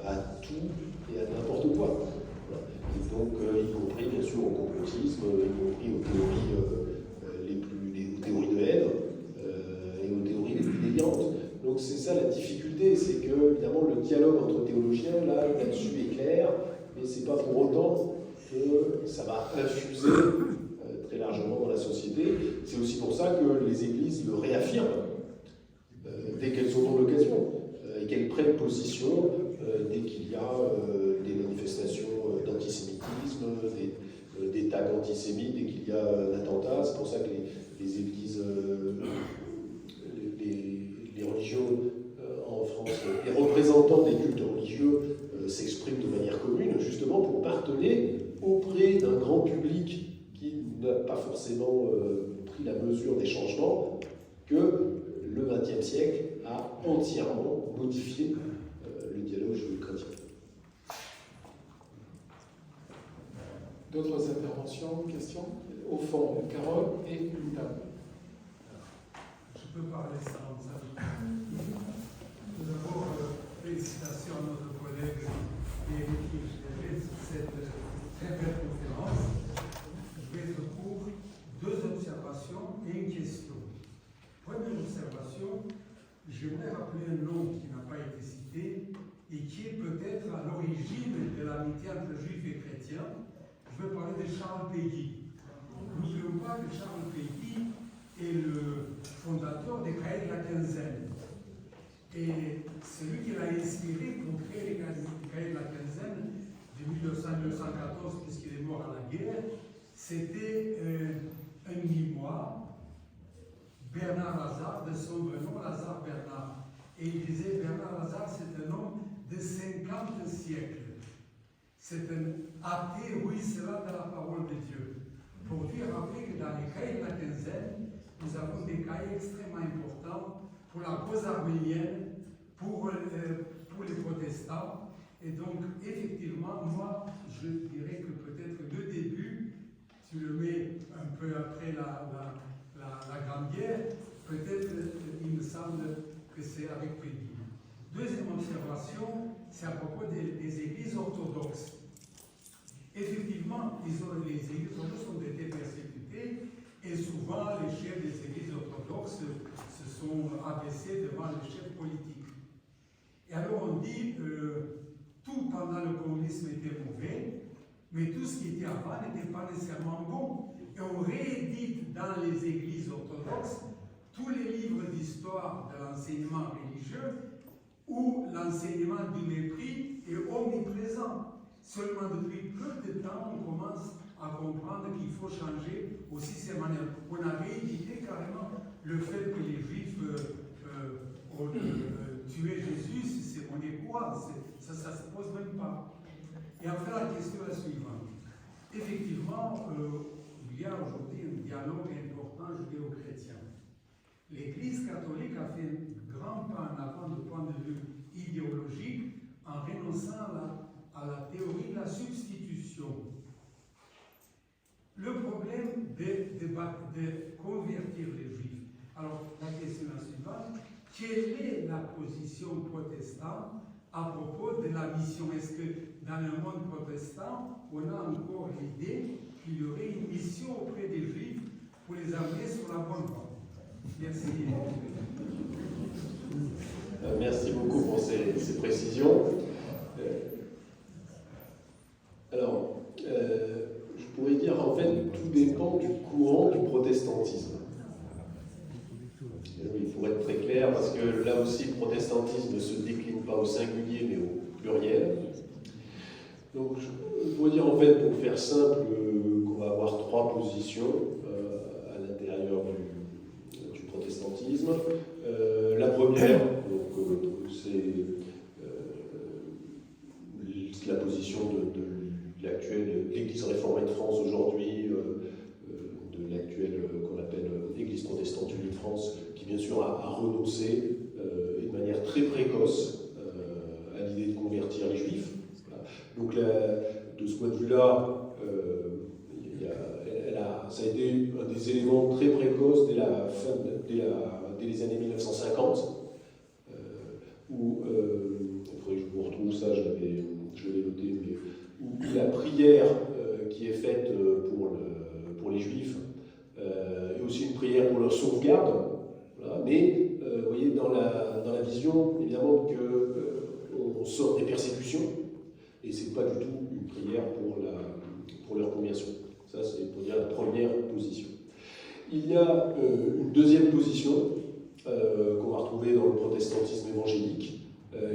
à tout et à n'importe quoi. Voilà. Et donc, y compris, bien sûr, au complotisme, y compris aux théories de haine et aux théories les plus délirantes. Donc c'est ça la difficulté, c'est que évidemment le dialogue entre théologiens là-dessus est clair, mais c'est pas pour autant que ça va infuser très largement dans la société. C'est aussi pour ça que les églises le réaffirment dès qu'elles en ont l'occasion et qu'elles prennent position dès qu'il y a des manifestations d'antisémitisme, des tags antisémites, dès qu'il y a un attentat. C'est pour ça que les églises, les religions en France, les représentants des cultes religieux s'expriment de manière commune, justement pour marteler auprès d'un grand public qui n'a pas forcément pris la mesure des changements, que le XXe siècle a entièrement modifié le dialogue judéo-chrétien. D'autres interventions, questions? Au fond, Carole et une dame. Je peux parler sans ça. Tout d'abord, félicitations à notre collègue Eric Kirchner sur cette très belle conférence. Je vais être court. 2 observations et une question. Première observation, j'aimerais rappeler un nom qui n'a pas été cité et qui est peut-être à l'origine de l'amitié entre juifs et chrétiens. Je veux parler de Charles Péguy. N'oublions pas que Charles Péguy est le fondateur des Cahiers de la Quinzaine. Et celui qui l'a inspiré pour créer les Cahiers de la Quinzaine de 1914, puisqu'il est mort à la guerre, c'était un Limois, Bernard Lazare, de son vrai nom, Lazare Bernard. Et il disait, Bernard Lazare, c'est un homme de 50 siècles. C'est un athée ruisselant de la parole de Dieu. Pour lui rappeler que dans les cahiers de la Quinzaine, nous avons des cahiers extrêmement importants pour la cause arménienne, pour les protestants. Et donc, effectivement, moi, je dirais que peut-être le début, tu le mets un peu après la Grande Guerre, peut-être il me semble que c'est avec Péguy. Deuxième observation, c'est à propos des églises orthodoxes. Effectivement, les églises orthodoxes ont été persécutées et souvent les chefs des églises orthodoxes se sont abaissés devant les chefs politiques. Et alors on dit tout pendant le communisme était mauvais, mais tout ce qui était avant n'était pas nécessairement bon. Et on réédite dans les églises orthodoxes tous les livres d'histoire de l'enseignement religieux où l'enseignement du mépris est omniprésent. Seulement depuis peu de temps, on commence à comprendre qu'il faut changer aussi ces manières. On a réédité carrément le fait que les Juifs ont tué Jésus, c'est mon époix, ça ne se pose même pas. Et enfin, la question est la suivante. Effectivement, il y a aujourd'hui un dialogue important judéo-chrétien. L'Église catholique a fait un grand pas en avant du point de vue idéologique en renonçant à la théorie de la substitution. Le problème de convertir les Juifs. Alors, la question est la suivante. Quelle est la position protestante à propos de la mission? Est-ce que dans le monde protestant, on a encore l'idée qu'il y aurait une mission auprès des Juifs pour les amener sur la bonne voie? Merci. Merci beaucoup pour ces précisions. Alors, je pourrais dire en fait tout dépend du courant du protestantisme. Oui, pour être très clair, parce que là aussi le protestantisme ne se décline pas au singulier mais au pluriel. Donc je pourrais dire en fait, pour faire simple, qu'on va avoir 3 positions à l'intérieur du protestantisme. La première, c'est la position de l'actuelle Église réformée de France aujourd'hui, de l'actuelle qu'on appelle Église protestante unie de France, qui bien sûr a renoncé de manière très précoce à l'idée de convertir les Juifs. Voilà. Donc de ce point de vue-là, ça a été un des éléments très précoces dès les années 1950, où, il faudrait que je vous retrouve ça, je l'ai noté, mais où la prière qui est faite pour les Juifs est aussi une prière pour leur sauvegarde, voilà. Mais vous voyez dans la vision, évidemment, qu'on sort des persécutions, et ce n'est pas du tout une prière pour leur conversion. Ça, c'est pour dire la première position. Il y a une deuxième position qu'on va retrouver dans le protestantisme évangélique,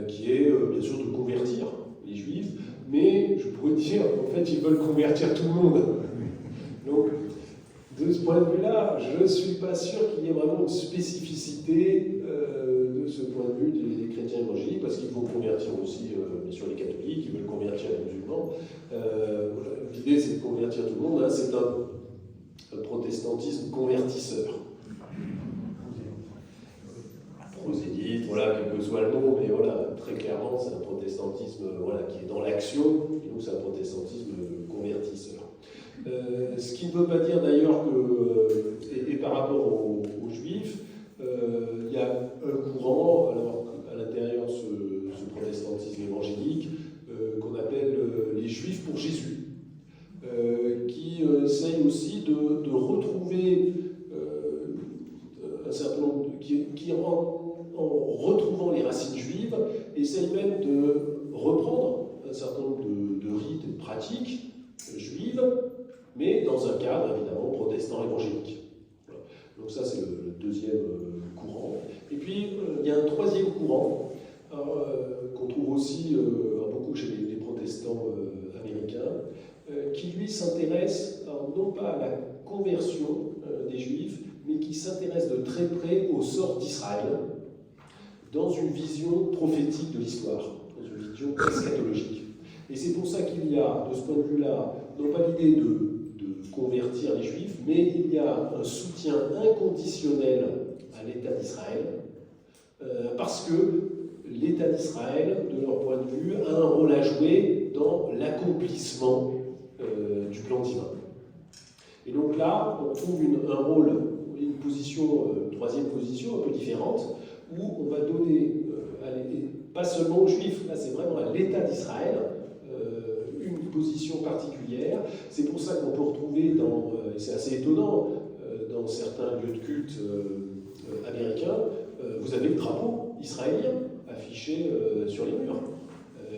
qui est bien sûr de convertir les juifs, mais je pourrais dire en fait ils veulent convertir tout le monde. Donc de ce point de vue-là, je ne suis pas sûr qu'il y ait vraiment une spécificité de ce point de vue des chrétiens évangéliques, parce qu'il faut convertir aussi bien sûr les catholiques, ils veulent convertir les musulmans. L'idée c'est de convertir tout le monde, hein, c'est un protestantisme convertisseur. Prosélyte, voilà, quel que soit le nom, mais voilà, très clairement, c'est un protestantisme voilà, qui est dans l'action, et donc c'est un protestantisme convertisseur. Ce qui ne veut pas dire d'ailleurs que, et par rapport aux juifs, il y a un courant, alors à l'intérieur de ce protestantisme évangélique, qu'on appelle les juifs pour Jésus, qui essaye aussi de retrouver un certain nombre, qui en retrouvant les racines juives, essaye même de reprendre un certain nombre de rites et de pratiques juives, mais dans un cadre évidemment protestant évangélique. Voilà. Donc ça c'est le deuxième courant. Et puis il y a un troisième courant qu'on trouve aussi beaucoup chez les protestants américains, qui lui s'intéresse non pas à la conversion des juifs, mais qui s'intéresse de très près au sort d'Israël, dans une vision prophétique de l'histoire, dans une vision eschatologique. Et c'est pour ça qu'il y a, de ce point de vue-là, non pas l'idée de convertir les Juifs, mais il y a un soutien inconditionnel à l'État d'Israël, parce que l'État d'Israël, de leur point de vue, a un rôle à jouer dans l'accomplissement du plan divin. Et donc là, on trouve un rôle, une position, troisième position un peu différente, où on va donner, pas seulement aux Juifs, là c'est vraiment à l'État d'Israël, une position particulière. C'est pour ça qu'on peut retrouver et c'est assez étonnant, dans certains lieux de culte américains, vous avez le drapeau israélien affiché sur les murs.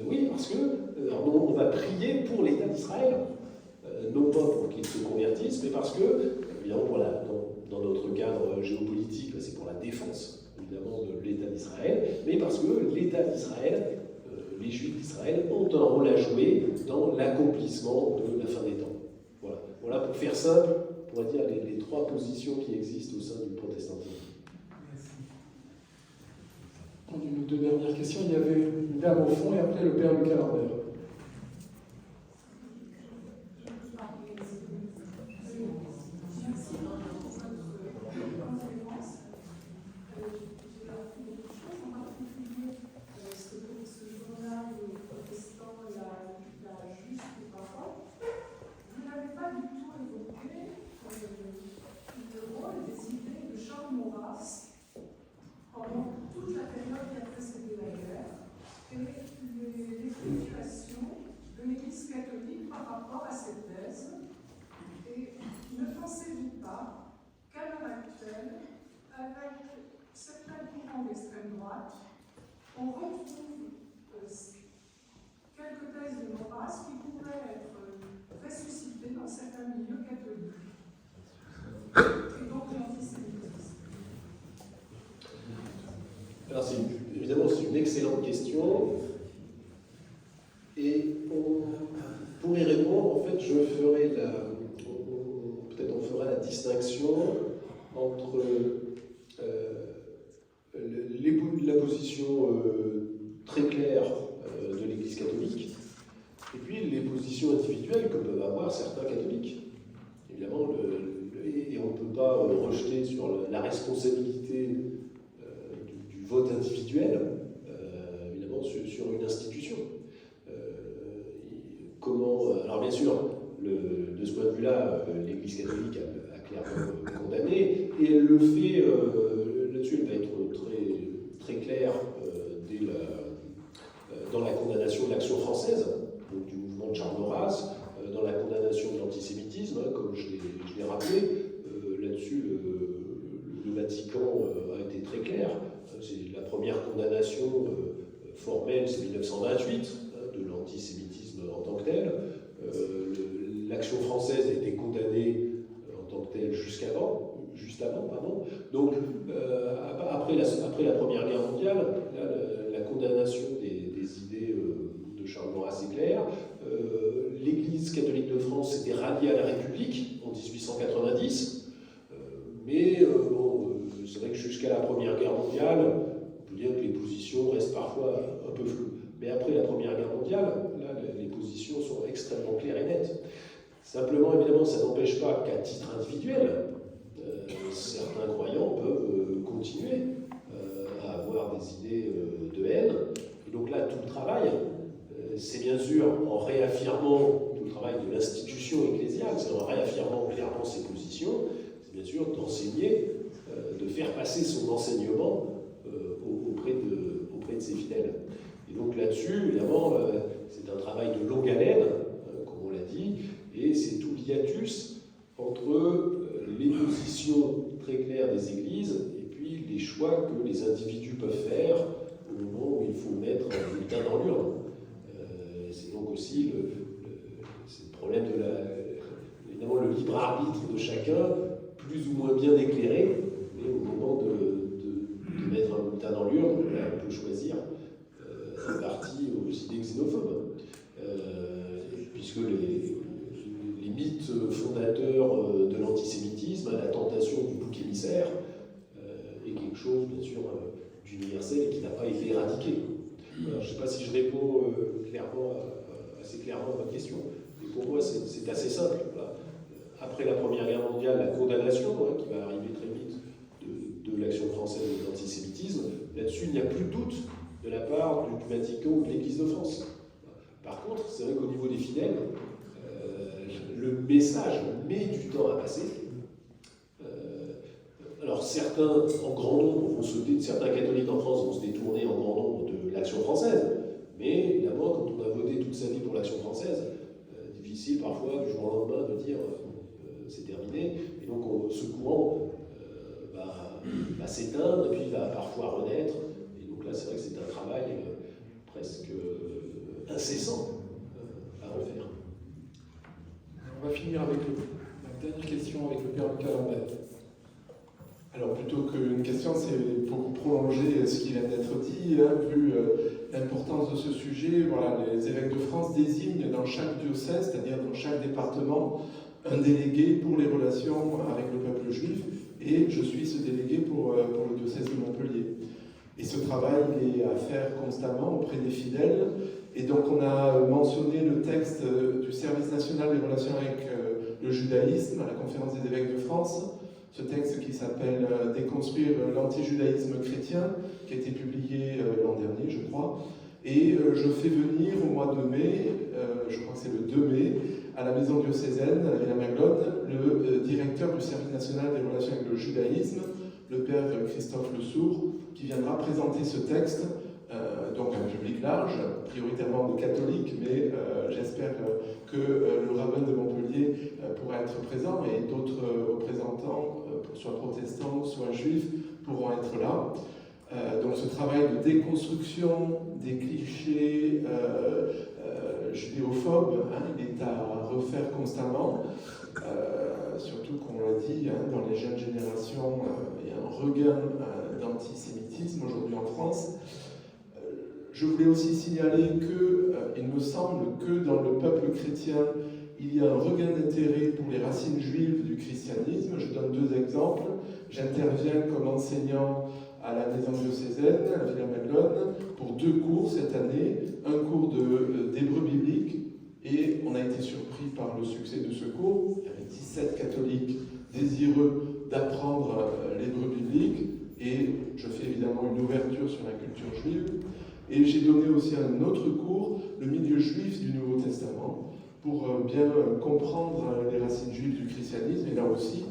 Oui, parce que on va prier pour l'État d'Israël, non pas pour qu'il se convertisse, mais parce que, évidemment, dans notre cadre géopolitique, c'est pour la défense évidemment de l'État d'Israël, mais parce que l'État d'Israël, les Juifs d'Israël, ont un rôle à jouer dans l'accomplissement de la fin des temps. Voilà pour faire simple, on pourrait dire les trois positions qui existent au sein du protestantisme. Merci. Une ou deux dernières questions. Il y avait une dame au fond et après le père Lucas Lambert. On retrouve quelques thèses de Maurras qui pourraient être ressuscitées dans certains milieux catholiques. Et donc l'antisémitisme. Alors évidemment c'est une excellente question. Et pour y répondre, en fait, peut-être on fera la distinction entre la position très claire de l'Église catholique et puis les positions individuelles que peuvent avoir certains catholiques. Évidemment, et on ne peut pas rejeter sur la responsabilité du vote individuel, évidemment, sur une institution. Alors bien sûr, de ce point de vue-là, l'Église catholique a clairement condamné, et elle le fait, là-dessus elle va être très claire dans la condamnation de l'Action française, donc du mouvement de Charles Maurras, dans la condamnation de l'antisémitisme, comme je l'ai rappelé. Là-dessus, le Vatican a été très clair. C'est la première condamnation formelle, c'est 1928, de l'antisémitisme en tant que tel. L'Action française a été condamnée en tant que telle jusqu'avant, catholique de France s'était ralliée à la République en 1890, mais c'est vrai que jusqu'à la Première Guerre mondiale, on peut dire que les positions restent parfois un peu floues. Mais après la Première Guerre mondiale, là, les positions sont extrêmement claires et nettes. Simplement, évidemment, ça n'empêche pas qu'à titre individuel, certains croyants peuvent continuer à avoir des idées de haine. Et donc là, tout le travail, c'est bien sûr en réaffirmant tout le travail de l'institution ecclésiale, c'est en réaffirmant clairement ses positions, c'est bien sûr d'enseigner, de faire passer son enseignement auprès de ses fidèles. Et donc là-dessus, évidemment, c'est un travail de longue haleine, comme on l'a dit, et c'est tout l'hiatus entre les positions très claires des églises et puis les choix que les individus peuvent faire au moment où il faut mettre un bulletin dans l'urne. C'est donc aussi le problème de évidemment le libre arbitre de chacun, plus ou moins bien éclairé, mais au moment de mettre un bulletin dans l'urne, là, on peut choisir un parti aux idées xénophobes, puisque les mythes fondateurs de l'antisémitisme, la tentation du bouc émissaire, est quelque chose, bien sûr, d'universel et qui n'a pas été éradiqué. Alors, je ne sais pas si je réponds assez clairement à votre question, mais pour moi, c'est assez simple. Voilà. Après la Première Guerre mondiale, la condamnation, qui va arriver très vite, de l'action française de l'antisémitisme, là-dessus, il n'y a plus de doute de la part du Vatican ou de l'Église de France. Par contre, c'est vrai qu'au niveau des fidèles, le message met du temps à passer. Alors certains, en grand nombre, certains catholiques en France vont se détourner en grand nombre de l'action française, mais évidemment, quand on a voté toute sa vie pour l'action française, difficile parfois du jour au lendemain de dire c'est terminé, et donc ce courant va s'éteindre, et puis va parfois renaître, et donc là c'est vrai que c'est un travail presque incessant à refaire. On va finir avec la dernière question avec le père Lucas Lambert. Alors plutôt qu'une question, c'est pour prolonger ce qui vient d'être dit, vu l'importance de ce sujet, voilà, les évêques de France désignent dans chaque diocèse, c'est-à-dire dans chaque département, un délégué pour les relations avec le peuple juif, et je suis ce délégué pour le diocèse de Montpellier. Et ce travail est à faire constamment auprès des fidèles, et donc on a mentionné le texte du Service national des relations avec le judaïsme à la conférence des évêques de France, ce texte qui s'appelle « Déconstruire l'antijudaïsme chrétien », qui a été publié l'an dernier, je crois. Et je fais venir au mois de mai, je crois que c'est le 2 mai, à la maison diocésaine, à la Villa Merlone, le directeur du Service national des relations avec le judaïsme, le père Christophe Le Sourd, qui viendra présenter ce texte, donc à un public large, prioritairement de catholiques, mais j'espère que le rabbin de Montpellier pourra être présent et d'autres représentants, soit protestants, soit juifs, pourront être là. Donc ce travail de déconstruction des clichés judéophobes, il est à refaire constamment, surtout qu'on l'a dit, dans les jeunes générations, il y a un regain d'antisémitisme aujourd'hui en France. Je voulais aussi signaler qu'il me semble que dans le peuple chrétien, il y a un regain d'intérêt pour les racines juives du christianisme. Je donne 2 exemples. J'interviens comme enseignant à la maison diocésaine, à la Villa Merlone, pour 2 cours cette année. Un cours d'hébreu biblique, et on a été surpris par le succès de ce cours. Il y avait 17 catholiques désireux d'apprendre l'hébreu biblique, et je fais évidemment une ouverture sur la culture juive. Et j'ai donné aussi un autre cours, le milieu juif du Nouveau Testament, pour bien comprendre les racines juives du christianisme, et là aussi,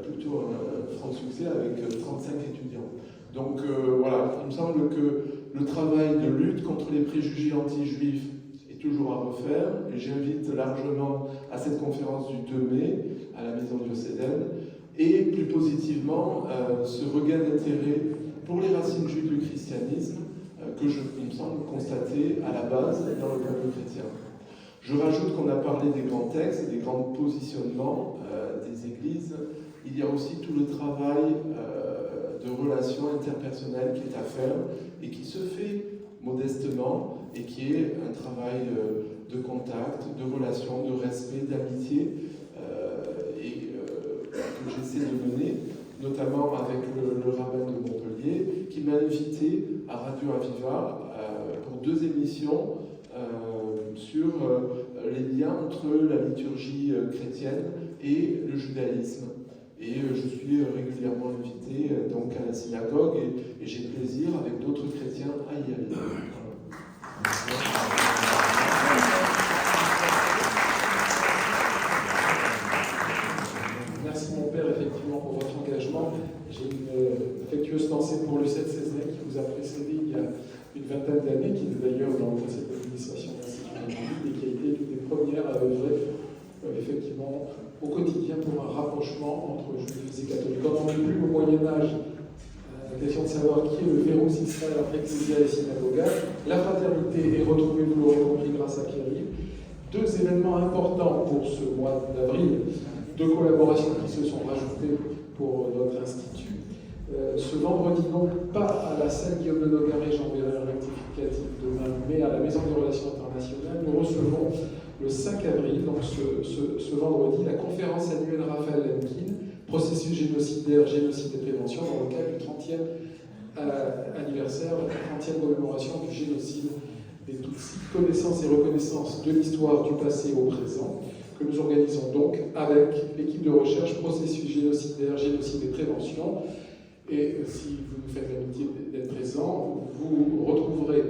plutôt un franc succès avec 35 étudiants. Donc voilà, il me semble que le travail de lutte contre les préjugés anti-juifs est toujours à refaire, et j'invite largement à cette conférence du 2 mai, à la maison diocésaine, et plus positivement, ce regain d'intérêt pour les racines juives du christianisme, que il me semble constater à la base dans le peuple chrétien. Je rajoute qu'on a parlé des grands textes et des grands positionnements des églises. Il y a aussi tout le travail de relations interpersonnelles qui est à faire et qui se fait modestement et qui est un travail de contact, de relations, de respect, d'amitié, que j'essaie de mener, notamment avec le rabbin de Montpellier, qui m'a invité à Radio Aviva pour 2 émissions sur les liens entre la liturgie chrétienne et le judaïsme. Et je suis régulièrement invité donc à la synagogue et j'ai plaisir avec d'autres chrétiens à y aller. Merci mon père effectivement pour votre engagement. J'ai une affectueuse pensée pour Lucette Cesnet qui vous a précédé il y a une vingtaine d'années, qui était d'ailleurs dans le conseil d'administration de l'Institut et qui a été l'une des premières à œuvrer effectivement au quotidien pour un rapprochement entre juifs et catholiques. Comme on n'est plus au Moyen-Âge, la question de savoir qui est le verrou Israël entre Ecclésia et Synagoga, la fraternité est retrouvée, vous l'aurez compris, grâce à Pierre-Yves. 2 événements importants pour ce mois d'avril, 2 collaborations qui se sont rajoutées pour notre institut. Ce vendredi, donc, pas à la salle Guillaume de Nogaret, j'enverrai un rectificatif demain, mais à la Maison des Relations Internationales, nous recevons le 5 avril, donc ce vendredi, la conférence annuelle Raphaël Lemkin, processus génocidaire, génocide et prévention, dans le cadre du 30e anniversaire, la 30e commémoration du génocide des Tutsis, connaissance et reconnaissance de l'histoire du passé au présent, que nous organisons donc avec l'équipe de recherche processus génocidaire, génocide et prévention. Et si vous nous faites l'amitié d'être présent, vous retrouverez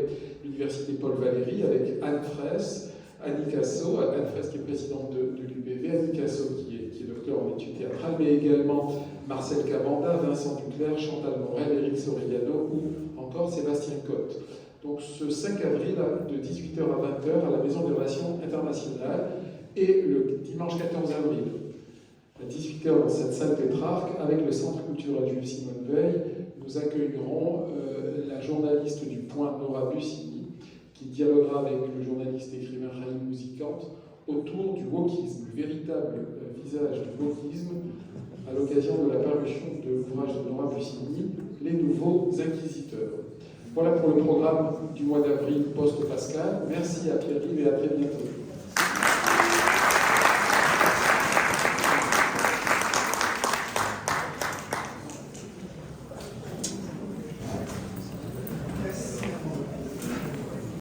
l'Université Paul Valéry avec Anne Fraisse, Annie Casso, Anne Fraisse qui est présidente de l'UPV, Annie Casso qui est docteur en études théâtrales, mais également Marcel Cabanda, Vincent Duclerc, Chantal Morel, Éric Soriano ou encore Sébastien Cotte. Donc ce 5 avril de 18h à 20h à la Maison des Relations Internationales et le dimanche 14 avril à 18h dans cette salle Pétrarque avec le Centre culturel Jules Simone Veil, nous accueillerons la journaliste du Point Nora Bussini qui dialoguera avec le journaliste écrivain Raïm Mouzikante autour du wokisme, le véritable visage du wokisme à l'occasion de la parution de l'ouvrage de Nora Bussini, Les Nouveaux Inquisiteurs. Voilà pour le programme du mois d'avril post-Pascal. Merci à Pierre-Yves et à très bientôt.